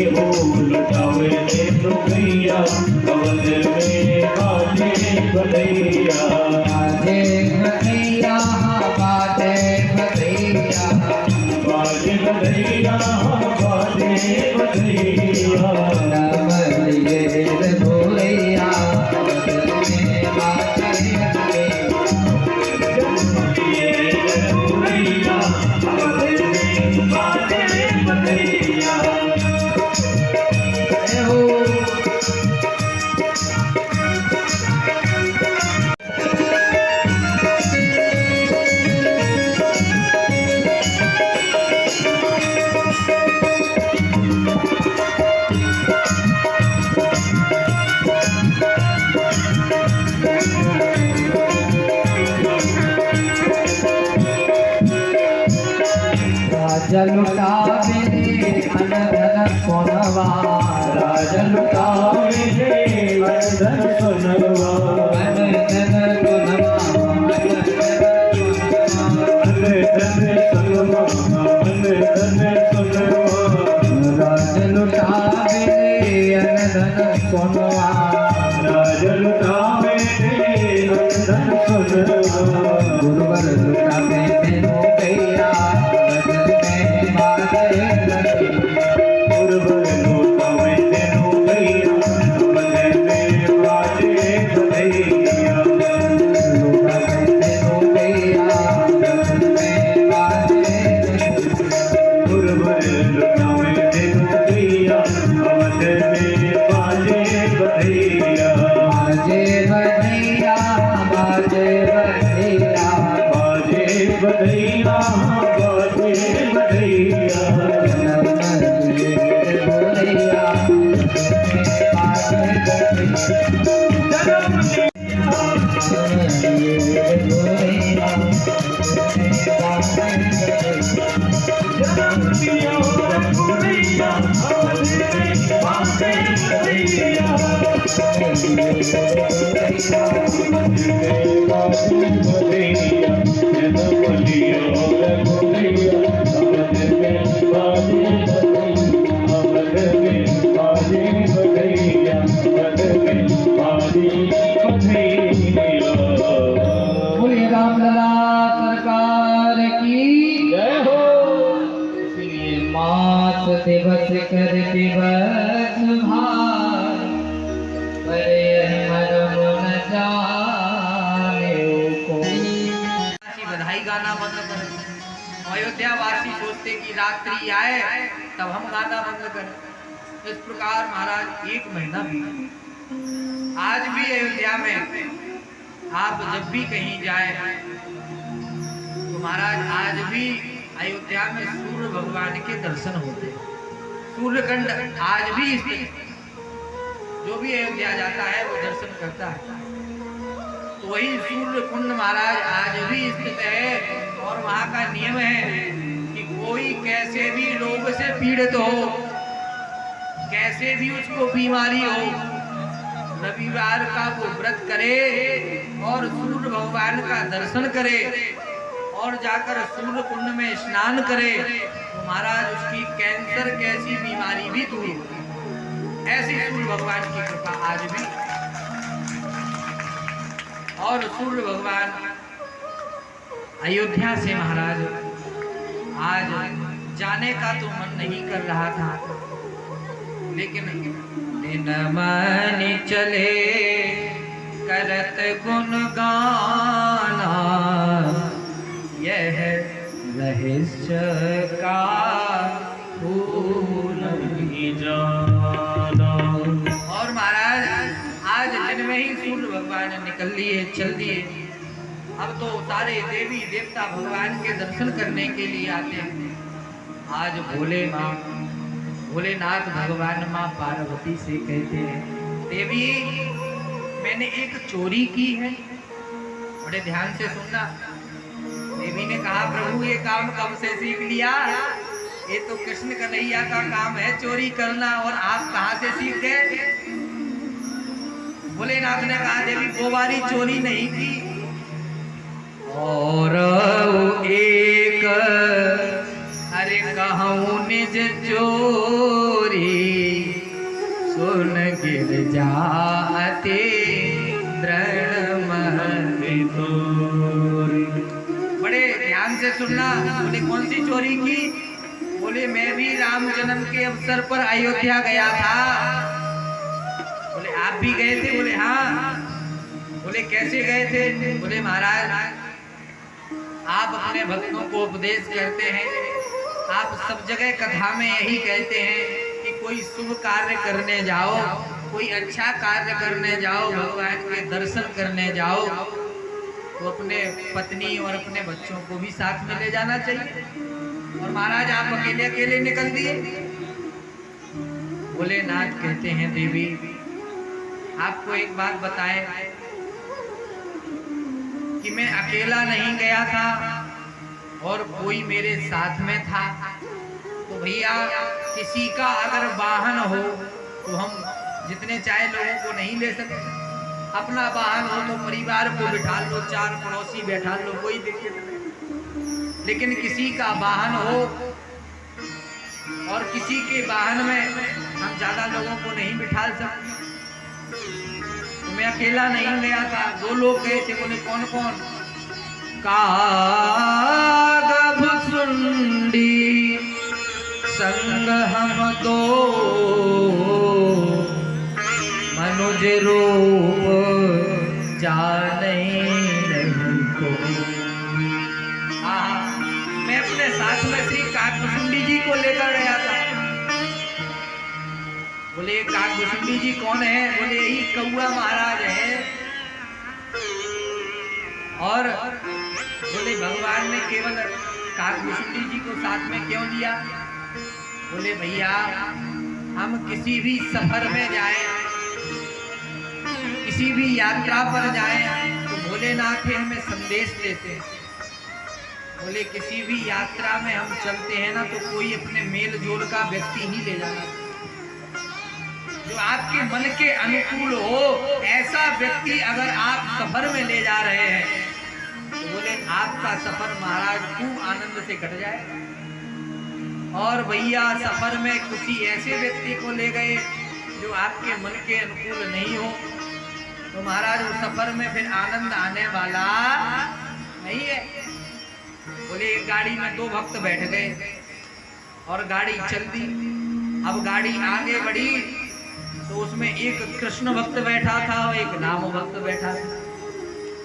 हो लुटावे अन धन सोनवा, राज लुटावे अनधन सोनवा, अन धन सोनवा, अनधन सोनवा, अनधन सोनवा, राज लुटावे अन धन सोनवा, राज लुटावे अनधन सोनवा, गुरुवर लुटावे तेनो कैया बदन में बाजे लगे, गुरुवर लुटावे तेनो कैया बदन में बाजे बधैया, लुटावे तेनो कैया बदन में बाजे लगे, गुरुवर लुटावे तेनो कैया बदन में बाजे बधैया, बाजे बधैया, बाजे बधैया, बाजे बधैया, बाजे बधैया, बोले रामलला सरकार की जय हो। इसलिए मात दिवस कर दिवस भार, परे मरम न जाने को। बधाई गाना बंद कर, अयोध्या वासी सोचते कि रात्रि आए तब हम गाना बंद करें। इस प्रकार महाराज 1 महीना बीता। आज भी अयोध्या में आप जब भी कहीं जाए तो महाराज आज भी अयोध्या में सूर्य भगवान के दर्शन होते हैं। सूर्यकुंड आज भी स्थित, जो भी अयोध्या जाता है वो दर्शन करता है। तो वही सूर्यकुंड महाराज आज भी स्थित है और वहाँ का नियम है कि कोई कैसे भी रोग से पीड़ित हो, कैसे भी उसको बीमारी हो, रविवार का वो व्रत करे और सूर्य भगवान का दर्शन करे और जाकर सूर्य कुंड में स्नान करे तो महाराज उसकी कैंसर कैसी बीमारी भी दूर होगी। ऐसी सूर्य भगवान की कृपा आज भी। और सूर्य भगवान अयोध्या से महाराज आज जाने का तो मन नहीं कर रहा था, लेकिन दिन मन चले करत गुण गाना, यह रहस्य का भूल नहीं जाना। और महाराज आज दिन में ही सूर्य भगवान निकल लिए, चल दिए। अब तो सारे देवी देवता भगवान के दर्शन करने के लिए आते हैं। आज भोलेनाथ भगवान माँ पार्वती से कहते हैं, देवी मैंने एक चोरी की है, बड़े ध्यान से सुनना। देवी ने कहा, प्रभु ये काम कब से सीख लिया? ये तो कृष्ण कन्हैया का काम है चोरी करना, और आप कहाँ से सीख गए? भोलेनाथ ने कहा, देवी वो वाली चोरी नहीं की, और एक अरे कहूँ निज चोरी सुन गिर जाते दृढ़ बड़े ध्यान से सुनना। बोले कौन सी चोरी की? बोले मैं भी राम जन्म के अवसर पर अयोध्या गया था। बोले आप भी गए थे? बोले हाँ। बोले कैसे गए थे? बोले महाराज आप अपने भक्तों को उपदेश करते हैं, आप सब जगह कथा में यही कहते हैं कि कोई शुभ कार्य करने जाओ, कोई अच्छा कार्य करने जाओ, भगवान के दर्शन करने जाओ तो अपने पत्नी और अपने बच्चों को भी साथ में ले जाना चाहिए। और महाराज आप अकेले अकेले निकल दिए। भोलेनाथ कहते हैं, देवी आपको एक बात बताएं कि मैं अकेला नहीं गया था और कोई मेरे साथ में था। तो भैया किसी का अगर वाहन हो तो हम जितने चाहे लोगों को नहीं ले सकते। अपना वाहन हो तो परिवार को बिठा लो, 4 पड़ोसी बैठा लो, कोई दिक्कत नहीं। लेकिन किसी का वाहन हो और किसी के वाहन में हम ज्यादा लोगों को नहीं बिठा सकते। तो मैं अकेला नहीं गया था, 2 लोग गए थे। बोले कौन कौन? कागभुसुंडी संग हम 2, मनुज रूप जाने नहीं को। मैं अपने साथ में श्री कागभुसुंडी जी को लेकर गया था। बोले कागभुसुंडी जी कौन है? बोले यही कौआ महाराज है। और बोले भगवान ने केवल कागभुसुंडी जी को साथ में क्यों लिया? बोले भैया हम किसी भी सफर में जाए, किसी भी यात्रा पर जाए तो भोलेनाथ हमें संदेश देते हैं। बोले किसी भी यात्रा में हम चलते हैं ना तो कोई अपने मेल जोल का व्यक्ति ही ले जाना, जो आपके मन के अनुकूल हो। ऐसा व्यक्ति अगर आप सफर में ले जा रहे हैं तो बोले आपका सफर महाराज खूब आनंद से कट जाए। और भैया सफर में किसी ऐसे व्यक्ति को ले गए जो आपके मन के अनुकूल नहीं हो तो महाराज उस सफर में फिर आनंद आने वाला नहीं है। बोले एक गाड़ी में 2 भक्त बैठ गए और गाड़ी चल दी। अब गाड़ी आगे बढ़ी तो उसमें एक कृष्ण भक्त बैठा था और एक राम भक्त बैठा था।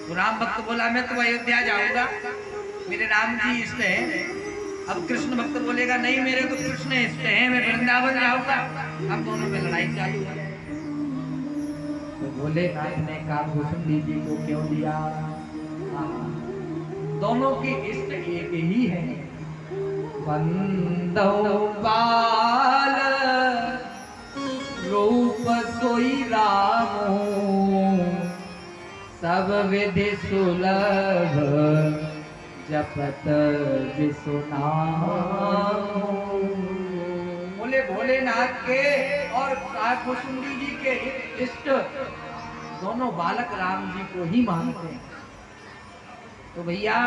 तो राम भक्त बोला मैं तो अयोध्या जाऊंगा, मेरे राम जी इष्ट है। अब कृष्ण भक्त बोलेगा नहीं मेरे तो कृष्ण इष्ट है, मैं वृंदावन जाऊंगा। अब दोनों में लड़ाई चालू है। तो भोलेनाथ ने कागभुसुंडी जी को क्यों दिया? दोनों के इष्ट एक ही है। बंदौ बाल रूप सोई रामो, सब विधि सुलभ जपत जिसु नामो। बोले भोलेनाथ के और कागभुसुंडी जी के इष्ट दोनों बालक राम जी को ही मानते हैं। तो भैया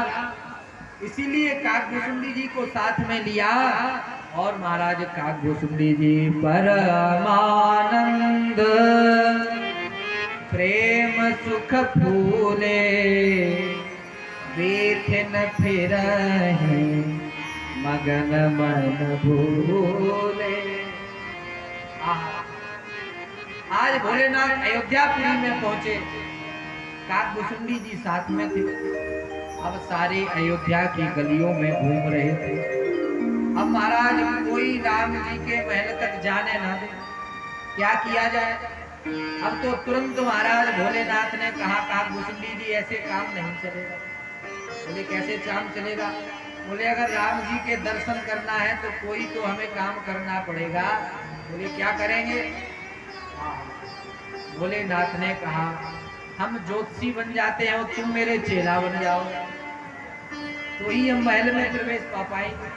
इसीलिए कागभुसुंडी जी को साथ में लिया और महाराज कागभुसुंडी जी परमानंद प्रेम सुख फूले, बेठन फिरहि मगन मन भूले। आज भोलेनाथ अयोध्यापुरी में पहुंचे, कागभुसुंडी जी साथ में थे। अब सारे अयोध्या की गलियों में घूम रहे थे। अब महाराज कोई राम जी के महल तक जाने ना दे, क्या किया जाए? अब तो तुरंत महाराज भोलेनाथ ने कहा कागभुसुंडी जी ऐसे काम नहीं चलेगा। बोले कैसे काम चलेगा? बोले अगर राम जी के दर्शन करना है तो कोई तो हमें काम करना पड़ेगा। बोले क्या करेंगे? भोलेनाथ ने कहा हम ज्योतिषी बन जाते हैं और तुम मेरे चेला बन जाओ तो ही हम महल में प्रवेश पा पाएंगे।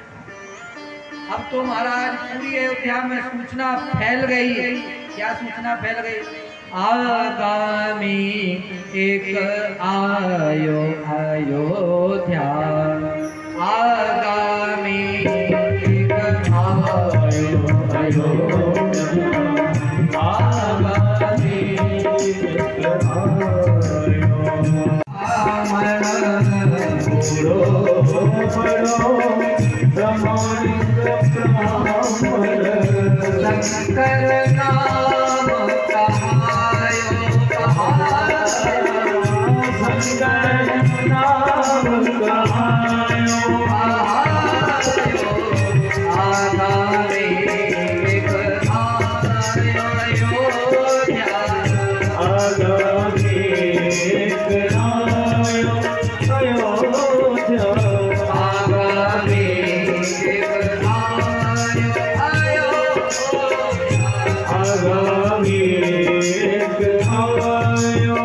अब तो महाराज पूरी अयोध्या में सूचना फैल गई है। क्या सूचना फैल गई? आगामी एक आयो अयोध्या, आगामी एक आयो अयोध्या, आगामी एक शंकर नाम कहायो कहायो, शंकर नाम कहायो कहायो, आगामी एक आयो अयोध्या, आगामी एक आयो अयोध्या, आगामी एक आयो आगामी एक आयो।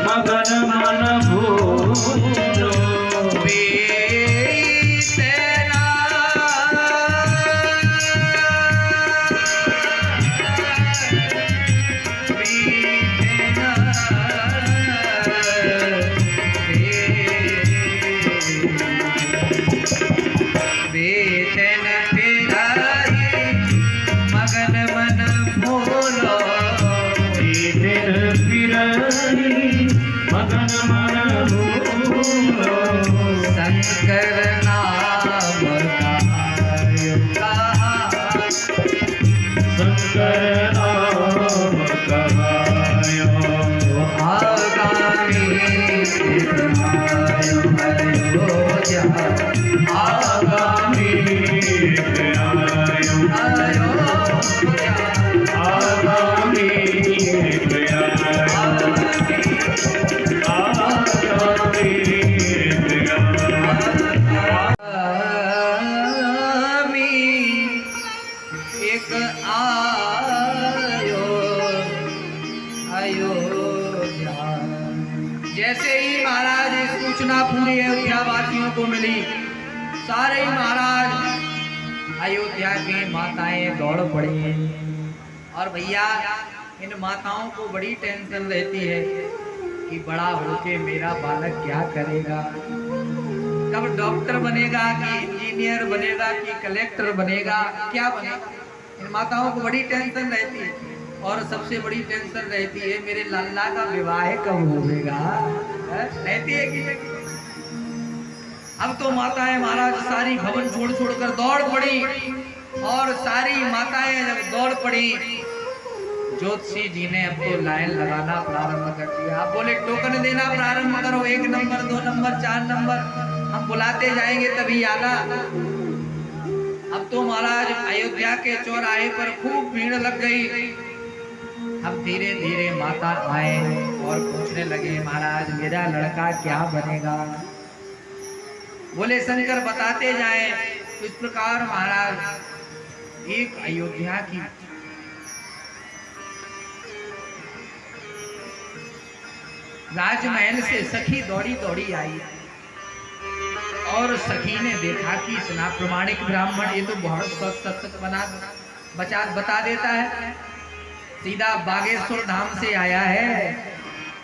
मगन मन भूलो, पूरे अयोध्या वासियों को मिली। सारे ही महाराज अयोध्या की माताएं दौड़ पड़ी। और भैया इन माताओं को बड़ी टेंशन रहती है कि बड़ा होके मेरा बालक क्या करेगा, कब डॉक्टर बनेगा कि इंजीनियर बनेगा कि कलेक्टर बनेगा, क्या बनेगा। इन माताओं को बड़ी टेंशन रहती है। और सबसे बड़ी टेंशन रहती है मेरे लल्ला का विवाह कब होगा, रहती है कि नहीं? अब तो माताएं महाराज सारी भवन छोड़ छोड़ कर दौड़ पड़ी। और सारी माताएं जब दौड़ पड़ी, ज्योतिषी जी ने अब तो लाइन लगाना प्रारंभ कर दिया। आप बोले टोकन देना प्रारंभ करो, 1 नंबर 2 नंबर 4 नंबर, हम बुलाते जाएंगे तभी आना। अब तो महाराज अयोध्या के चौराहे पर खूब भीड़ लग गई। अब धीरे धीरे माता आए और पूछने लगे महाराज मेरा लड़का क्या बनेगा। बोले शंकर बताते जाएं। इस प्रकार महाराज एक अयोध्या की राजमहल से सखी दौड़ी दौड़ी आई। और सखी ने देखा कि इतना प्रमाणिक ब्राह्मण, ये तो बहुत सच बता देता है, सीधा बागेश्वर धाम से आया है,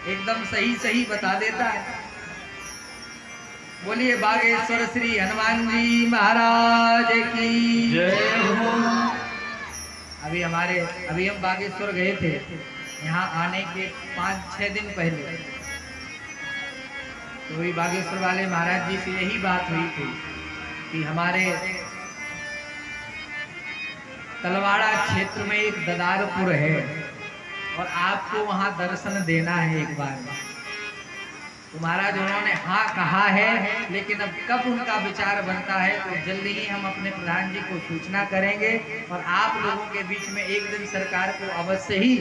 एकदम सही सही बता देता है। बोलिए बागेश्वर श्री हनुमान जी महाराज की जय हो। अभी हम बागेश्वर गए थे, यहाँ आने के 5-6 दिन पहले, तो वही बागेश्वर वाले महाराज जी से यही बात हुई थी कि हमारे तलवाड़ा क्षेत्र में एक ददारपुर है और आपको वहां दर्शन देना है एक बार। तो महाराज उन्होंने हाँ कहा है, लेकिन अब कब उनका विचार बनता है तो जल्दी ही हम अपने प्रधान जी को सूचना करेंगे और आप लोगों के बीच में एक दिन सरकार को अवश्य ही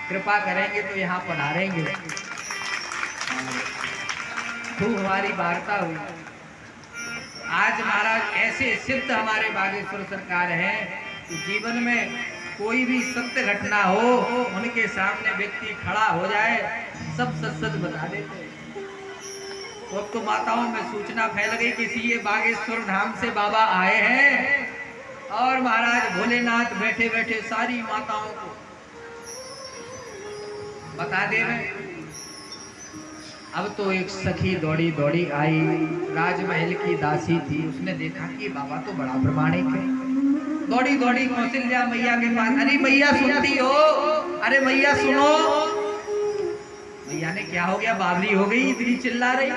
कृपा करेंगे तो यहाँ पधारेंगे। खूब हमारी वार्ता हुई। आज महाराज ऐसे सिद्ध हमारे बागेश्वर सरकार हैं कि जीवन में कोई भी सत्य घटना हो, उनके सामने व्यक्ति खड़ा हो जाए, सब सच सच बता देते हैं। तो अब तो माताओं में सूचना फैल गई कि ये बागेश्वर धाम से बाबा आए हैं। और महाराज भोलेनाथ बैठे बैठे सारी माताओं को बता दे रहे। अब तो एक सखी दौड़ी दौड़ी आई, राजमहल की दासी थी, उसने देखा कि बाबा तो बड़ा प्रमाणिक है। दौड़ी दौड़ी कौशल्या मैया के पास, अरे मैया सुनती हो, अरे मैया सुनो। मैया ने क्या हो गया, बावली हो गई, इतनी चिल्ला रही।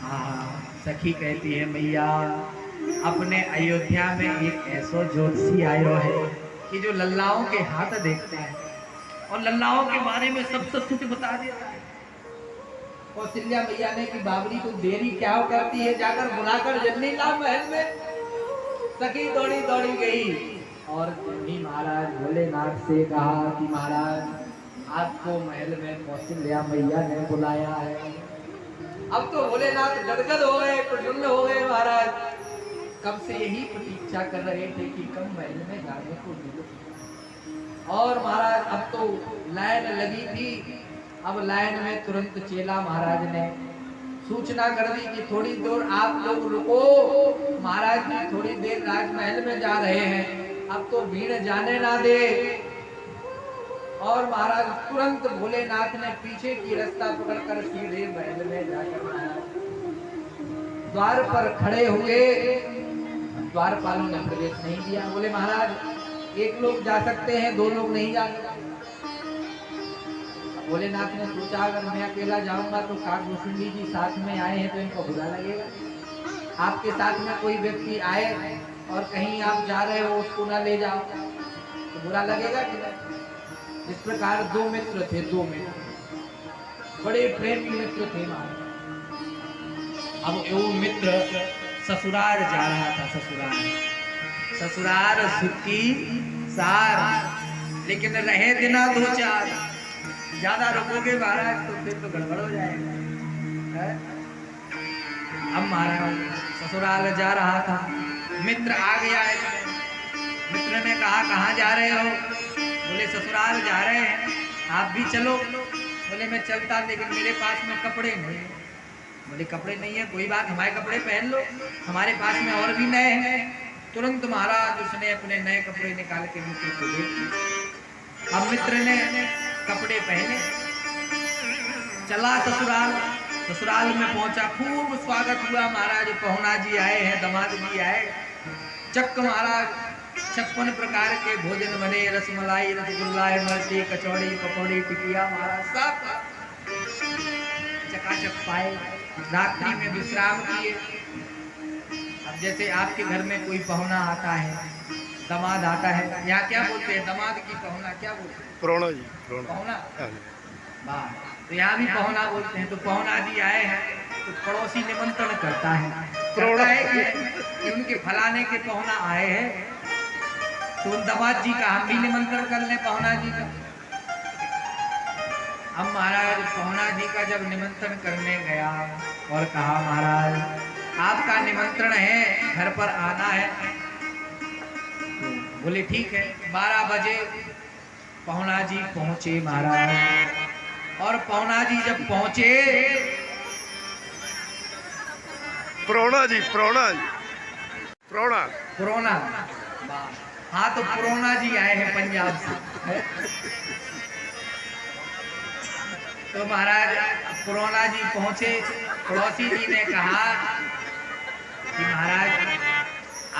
हाँ, सखी कहती है मैया अपने अयोध्या में एक ऐसा ज्योतिषी आयो है कि जो लल्लाओं के हाथ देखता है और लल्लाओं के बारे में सब सच बता देता है। कौशल्या मैया ने कि बाबरी तो देरी क्या करती है, जाकर बुलाकर जन्नी ला महल में। सखी दौड़ी दौड़ी गई और जन्नी महाराज भोलेनाथ से कहा कि महाराज आपको महल में कौशल्या मैया ने बुलाया है। अब तो भोलेनाथ गदगद हो गए, प्रसन्न हो गए। महाराज कब से यही प्रतीक्षा कर रहे थे कि कब महल में जाने को मिले। और महाराज अब तो लाइन लगी थी। अब लाइन में तुरंत चेला महाराज ने सूचना कर दी कि थोड़ी दूर आप लोग रुको, महाराज जी थोड़ी देर राजमहल में जा रहे हैं, अब तो भीड़ जाने ना दे। और महाराज तुरंत भोलेनाथ ने पीछे की रास्ता पकड़कर सीधे महल में जाकर द्वार पर खड़े हुए। द्वारपालों ने प्रवेश नहीं दिया। बोले महाराज एक लोग जा सकते हैं, 2 लोग नहीं जा सकते। भोलेनाथ ने सोचा अगर मैं अकेला जाऊंगा तो काकभूषुंडी जी साथ में आए हैं तो इनको बुरा लगेगा। आपके साथ में कोई व्यक्ति आए और कहीं आप जा रहे हो उसको ना ले जाओ तो बुरा लगेगा कि नहीं। इस प्रकार 2 मित्र थे, 2 मित्र बड़े प्रेमी मित्र थे। अब वो मित्र ससुराल जा रहा था, ससुराल सुखी सार, लेकिन रहे दिना 2-4, ज्यादा रुकोगे महाराज तो फिर तो गड़बड़ हो जाएगा। अब महाराज ससुराल जा रहा था, मित्र आ गया है। मित्र ने कहा कहाँ जा रहे हो? बोले ससुराल जा रहे हैं, आप भी चलो। बोले मैं चलता, लेकिन मेरे पास में कपड़े नहीं है। बोले कपड़े नहीं है, कोई बात, हमारे कपड़े पहन लो, हमारे पास में और भी नए हैं। तुरंत महाराज उसने अपने नए कपड़े निकाल के मित्र को दे दिए। अब मित्र ने कपड़े पहने, चला ससुराल। ससुराल में पहुंचा, खूब स्वागत हुआ। महाराज पहुना जी आए हैं, दामाद जी आए। चक्क महाराज 56 प्रकार के भोजन बने, रसमलाई, रसगुल्ला, इमरती, कचौड़ी, पकौड़ी, टिकिया, महाराज सब चकाचक पाए। रात्रि में विश्राम किए। अब जैसे आपके घर में कोई पहुना आता है, दामाद आता है, यहाँ क्या बोलते हैं? दामाद की पहुना क्या बोलते हैं? परोना जी, पहुना। वाह, तो यहाँ भी पहुना बोलते हैं। तो पहुना जी आए हैं तो पड़ोसी निमंत्रण करता है कि उनके फलाने के पहुना आए हैं, तो उन दामाद जी का हम भी निमंत्रण कर लें, पहुना जी का। अब महाराज पहुना जी का जब निमंत्रण करने गया और कहा महाराज आपका निमंत्रण है, घर पर आना है। तो बोले ठीक है। 12 बजे पहुना जी पहुंचे महाराज। और पहुना जी जब पहुंचे, परोना जी, परोना जी, परोना पुरोना, हाँ तो पुरोना जी आए हैं पंजाब से। तो महाराज पुरोना जी पहुंचे। पड़ोसी जी ने कहा कि महाराज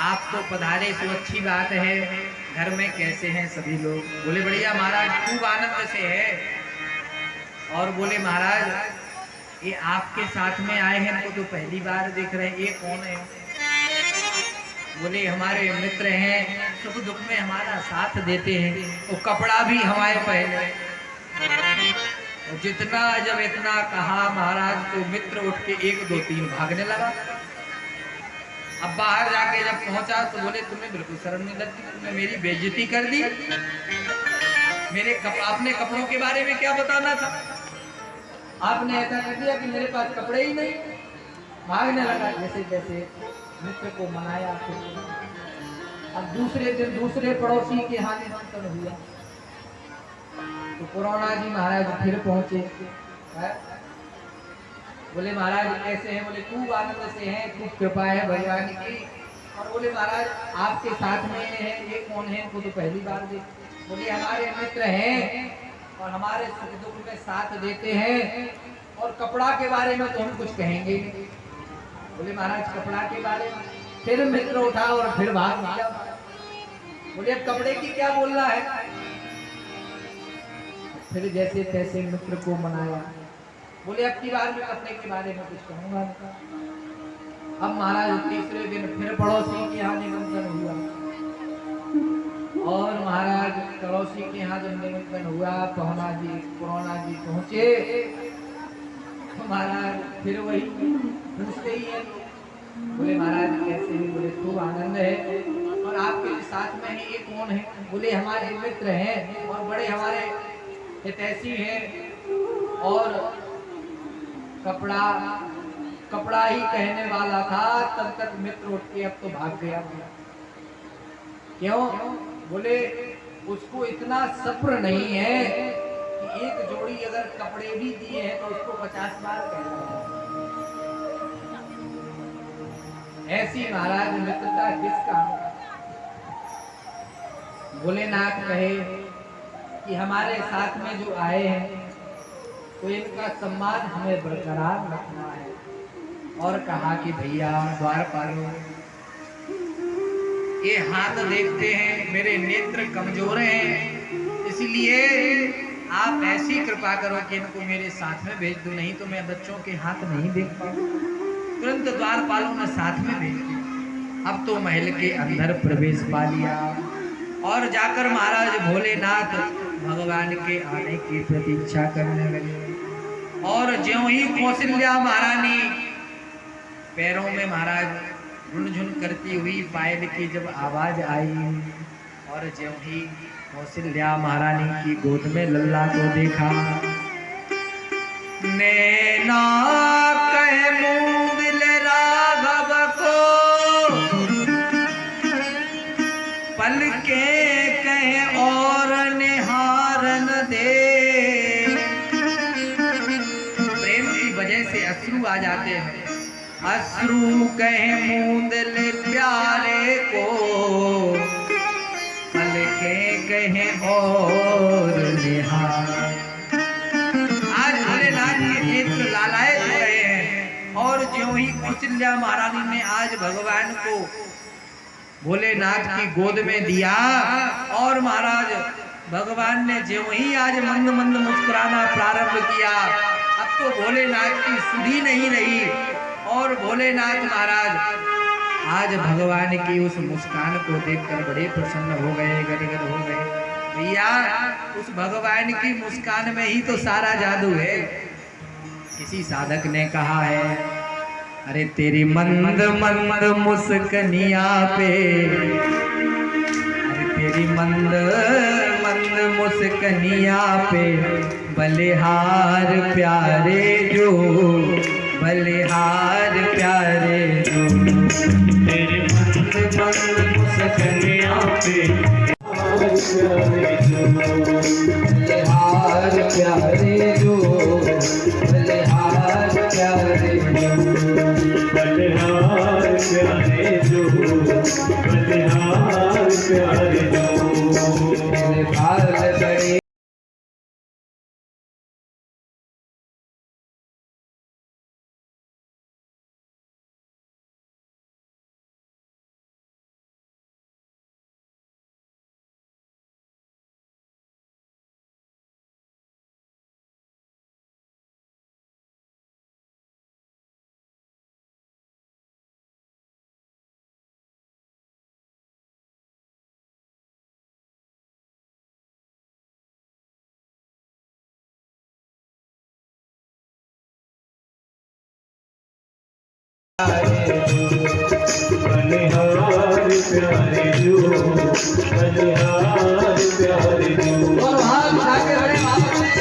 आप तो पधारे, तो अच्छी बात है, घर में कैसे हैं सभी लोग? बोले बढ़िया महाराज, खूब आनंद से है। और बोले महाराज ये आपके साथ में आए हैं, तो पहली बार देख रहे हैं, ये कौन है? बोले हमारे मित्र हैं, सुख दुख में हमारा साथ देते हैं, वो कपड़ा भी हमारे पहने। और जितना जब इतना कहा महाराज, तो मित्र उठ के 1 2 3 भागने लगा। अब बाहर जाके जब पहुंचा तो बोले तुम्हें बिल्कुल शर्म नहीं लगती, तुमने मेरी बेइज्जती कर दी। अपने कपड़ों के बारे में क्या बताना था, आपने ऐसा कर दिया कि मेरे पास कपड़े ही नहीं। भागने लगा। जैसे जैसे मित्र को मनाया, अब दूसरे दिन दूसरे पड़ोसी के यहाँ निमंत्रण हुआ। तो पुरोना जी महाराज फिर पहुंचे। बोले महाराज कैसे हैं? बोले खूब आनंद से हैं, खूब कृपा है भगवान की। और बोले महाराज आपके साथ में हैं, ये कौन है? इनको तो पहली बार देख। बोले हमारे मित्र हैं और हमारे सुख दुख में साथ देते हैं, और कपड़ा के बारे में तो हम कुछ कहेंगे नहीं। बोले महाराज कपड़ा के बारे में? फिर मित्र उठा और फिर भाग गया। बोले अब कपड़े की क्या बोलना है? फिर जैसे तैसे मित्र को मनाया। बोले अब की बार में कपड़े के बारे में कुछ कहूंगा। अब महाराज तीसरे दिन फिर पड़ोसी के यहाँ निमंत्रण हुआ। और महाराज पड़ोसी के यहाँ जब निमंत्रण हुआ, पहुना जी पुरोना जी पहुंचे। तो महाराज फिर वही पूछते ही है। बोले महाराज कैसे हैं? बोले खूब आनंद है। और आपके साथ में ही ये कौन है? बोले हमारे मित्र हैं और बड़े हमारे हितैषी हैं। और कपड़ा ही कहने वाला था, तब तक मित्र उठ के अब तो भाग गया। क्यों? बोले उसको इतना सब्र नहीं है कि एक जोड़ी अगर कपड़े भी दिए हैं तो उसको 50 बार कहना है। ऐसी महाराज मित्रता किस काम? भोलेनाथ कहे कि हमारे साथ में जो आए हैं तो इनका सम्मान हमें बरकरार रखना है। और कहा कि भैया द्वारपालों, ये हाथ देखते हैं, मेरे नेत्र कमजोर हैं, इसलिए आप ऐसी कृपा करो कि इनको मेरे साथ में भेज दो, नहीं तो मैं बच्चों के हाथ नहीं देख पाऊंगा। तुरंत द्वारपालों ने साथ में भेज दिया। अब तो महल के अंदर प्रवेश पा लिया और जाकर महाराज भोलेनाथ भगवान के आने की प्रतीक्षा करने लगे। और ज्यों ही कौशल्या महारानी पैरों में महाराज झुनझुन करती हुई पायल की जब आवाज आई, और ज्यों ही कौशल्या महारानी की गोद में लल्ला को देखा, नैना कहे मूंदिल राघव को, पलके कहे और निहारन दे, आ जाते हैं। अश्रु कहे मूंद ले प्यारे को, पलके कहे और निहार। आज भोलेनाथ के नेत्र लालायित हो रहे हैं। और ज्यों ही कौशल्या महारानी ने आज भगवान को भोलेनाथ की गोद में दिया और महाराज भगवान ने ज्यों ही आज मंद मंद मुस्कुराना प्रारंभ किया, अब तो भोलेनाथ की सुधी नहीं रही। और भोलेनाथ महाराज आज भगवान की उस मुस्कान को देखकर बड़े प्रसन्न हो गए, गदगद हो गए। भैया उस भगवान की मुस्कान में ही तो सारा जादू है। किसी साधक ने कहा है, अरे तेरी मंद मंद मुस्कनिया पे, अरे तेरी मंद मंद मुस्कनिया पे बलिहार प्यारे जो, बलिहार प्यारे जो, तेरे मंद मंद मुस्कनिया पे बलिहार प्यारे जो, बलिहार प्यारे जो, बलिहार प्यारे जो, बलिहार प्यारे जो, तेरे बाल बड़े बलिहार प्यारे जो, बलिहार प्यारे जो। और हाथ उठा के बड़े बाबा ने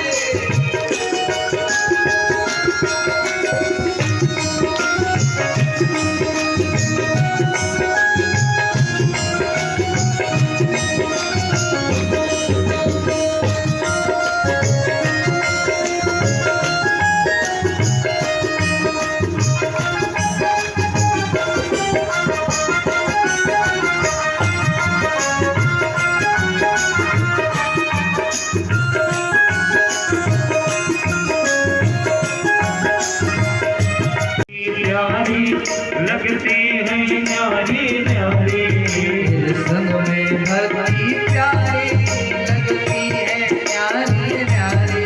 प्यारी लगती है न्यारी न्यारी, संग में भक्ति प्यारी लगती है न्यारी न्यारी,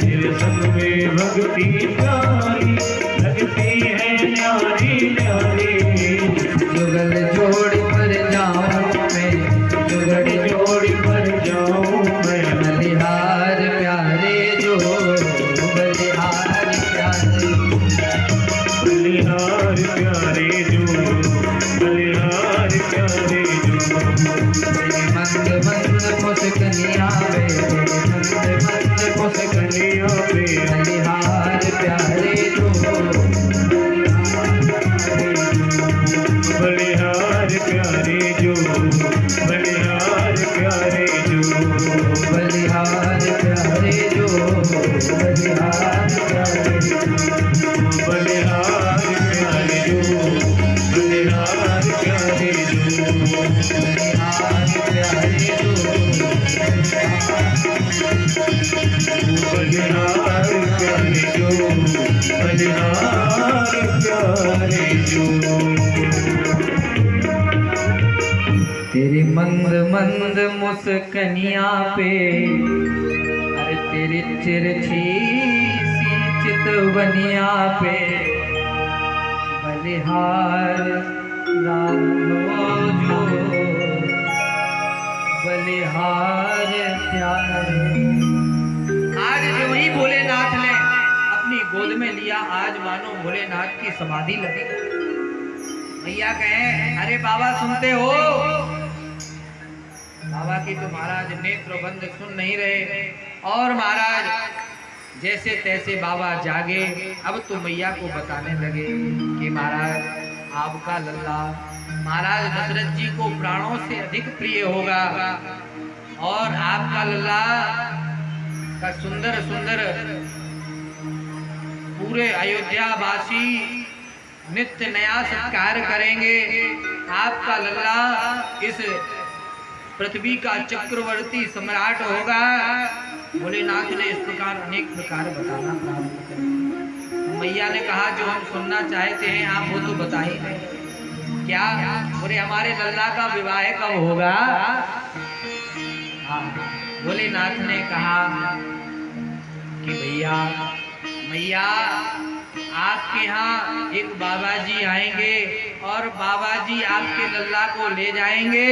तेरे संग में भक्ति प्यारी लगती है न्यारी न्यारी। जुगल जोड़ पर जाऊं मैं, जुगल जोड़ी पर जाऊं मैं, बलिहार प्यारे जो, बलिहार प्यारे, बलिहार प्यारे जो, बलिहार प्यारे जो। मंद मंद मुस्कनिया पे, मंद मंद मुस्कनिया पे, बलिहार प्यारे जो, बलिहार प्यारे जो, बलिहार प्यारे जो, बलिहार प्यारे जो, बलिहार प्यारे जो, बलिहार प्यारे जो, बलिहार प्यारे जो, बलिहार प्यारे जो, बलिहार प्यारे जो, बलिहार प्यारे जो। तेरी मंद मंद मुस्कनिया पे, अरे तेरी तिरछी सी चितवनिया पे, बलिहार राम जो, बलिहार प्यारे। आज जो ही भोलेनाथ ने अपनी गोद में लिया, आज मानो भोलेनाथ की समाधि लगी। भैया कहें, अरे बाबा सुनते हो? बाबा की तो महाराज नेत्र बंद सुन नहीं रहे। और महाराज जैसे तैसे बाबा जागे, अब तो मैया को बताने लगे कि महाराज आपका लल्ला महाराज दशरथ जी को प्राणों से अधिक प्रिय होगा, और आपका लल्ला का सुंदर सुंदर पूरे अयोध्या वासी नित्य नया सत्कार करेंगे। आपका लल्ला इस पृथ्वी का चक्रवर्ती सम्राट होगा। भोलेनाथ ने इस प्रकार अनेक प्रकार बताना प्रारंभ कर। मैया ने कहा जो हम सुनना चाहते हैं आप वो तो बता ही नहीं। क्या? बोले हमारे लल्ला का विवाह कब होगा? भोलेनाथ ने कहा कि भैया मैया आपके यहाँ एक बाबा जी आएंगे और बाबा जी आपके लल्ला को ले जाएंगे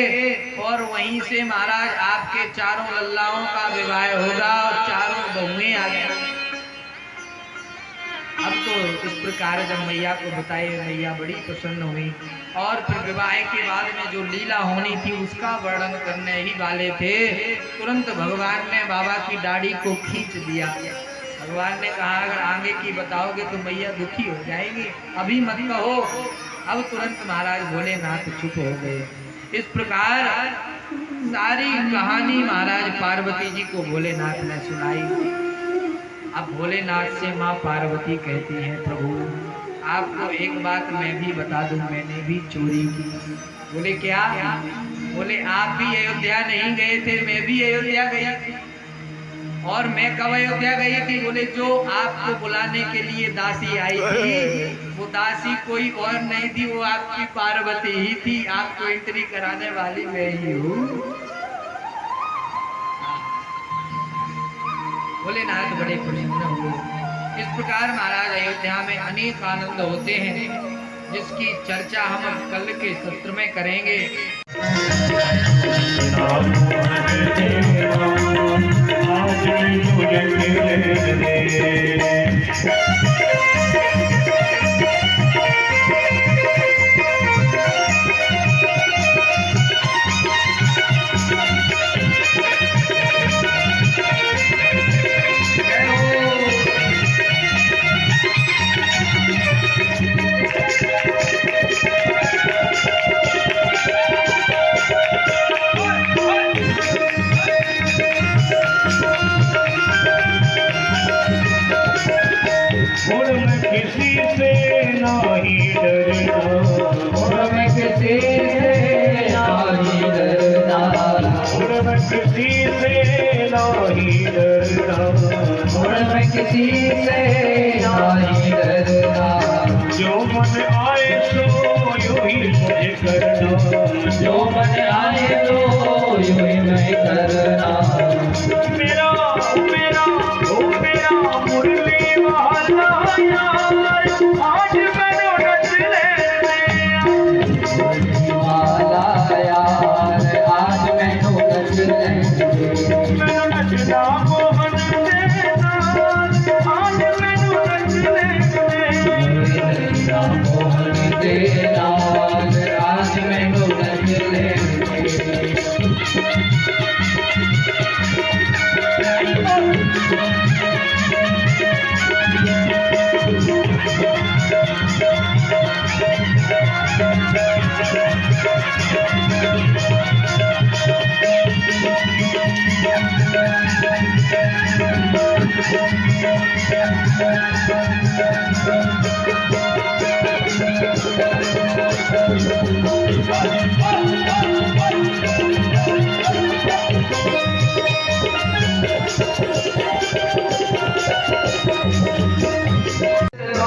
और वहीं से महाराज आपके चारों लल्लाओं का विवाह होगा और चारों बहुएं आ जाएंगी। अब तो इस प्रकार जब मैया को बताए, मैया बड़ी प्रसन्न हुई और फिर विवाह के बाद में जो लीला होनी थी उसका वर्णन करने ही वाले थे। तुरंत भगवान ने बाबा की दाढ़ी को खींच दिया। भगवान ने कहा अगर आगे की बताओगे तो मैया दुखी हो जाएगी, अभी मत कहो। अब तुरंत महाराज भोलेनाथ चुप हो गए। इस प्रकार सारी कहानी महाराज पार्वती जी को भोलेनाथ ने सुनाई। अब भोलेनाथ से माँ पार्वती कहती हैं प्रभु आपको एक बात मैं भी बता दूं, मैंने भी चोरी की। बोले क्या? बोले आप भी अयोध्या नहीं गए थे, मैं भी अयोध्या गई थी। और मैं कब अयोध्या गई थी? बोले जो आपको बुलाने के लिए दासी आई थी वो दासी कोई और नहीं थी, वो आपकी पार्वती ही थी। आपको एंट्री कराने वाली मैं ही हूँ। भोलेनाथ बड़े प्रसन्न हुए। इस प्रकार महाराज अयोध्या में अनेक आनंद होते हैं जिसकी चर्चा हम कल के सत्र में करेंगे। किसी से नहीं डरना, जो मन आए सो यूं ही मुझे करना, जो मन आए तो यूं ही मैं करना। मेरा मेरा ओ मेरा मुरली वाला यार आज मैंने नच ले वाला यार आज मैंने नच ले, मैंने नचना मोहन देना आज मैंने नच ले मोहन देना आज मैंने नच ले।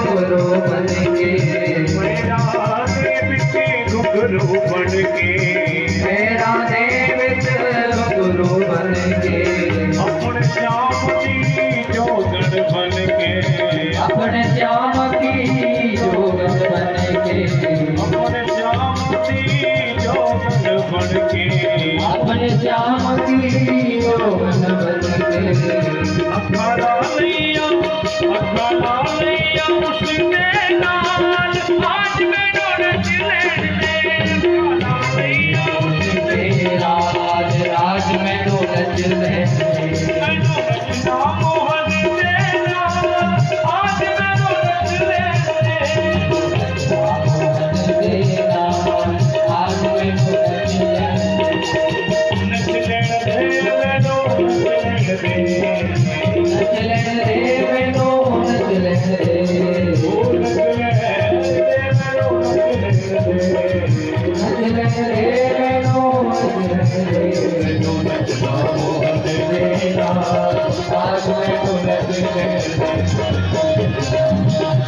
घुंघरू बन के मेरा देव के घुंघरू बन के, मेरा देव घुंघरू बन के, अपने श्याम की जोगन बन के, अपने श्याम की जोगन बन के, अपने श्याम की जोगन बन के, अपने श्याम की जोगन बन के। अखाड़ा लिया उसने नाल आज मैंने नच ले, तेरा राज मैंने नच ले, मैंने नचना मोहन देना आज मैंने नच ले, देना आज मैंने नच ले। नच ले मैंने नच ले, नच ले मैंने नच ले। आज मैं ढोलक ले आज मैं ढोलक ले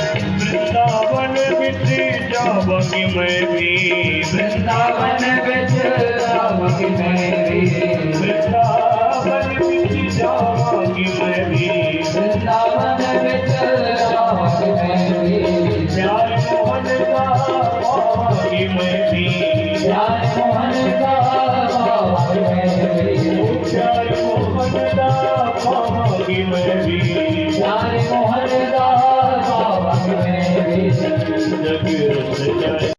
वृंदावन बिच जावगी मैं भी वृंदावन बिच जावगी मैं भी वृंदावन बिच जावगी मैं भी वृंदावन बिच जावगी मैं भी प्यार मोहन का पावगी मैं भी प्यार मोहन का पावगी मैं भी प्यार मोहन का पावगी मैं भी प्यार मोहन का पावगी मैं भी जग रस जाए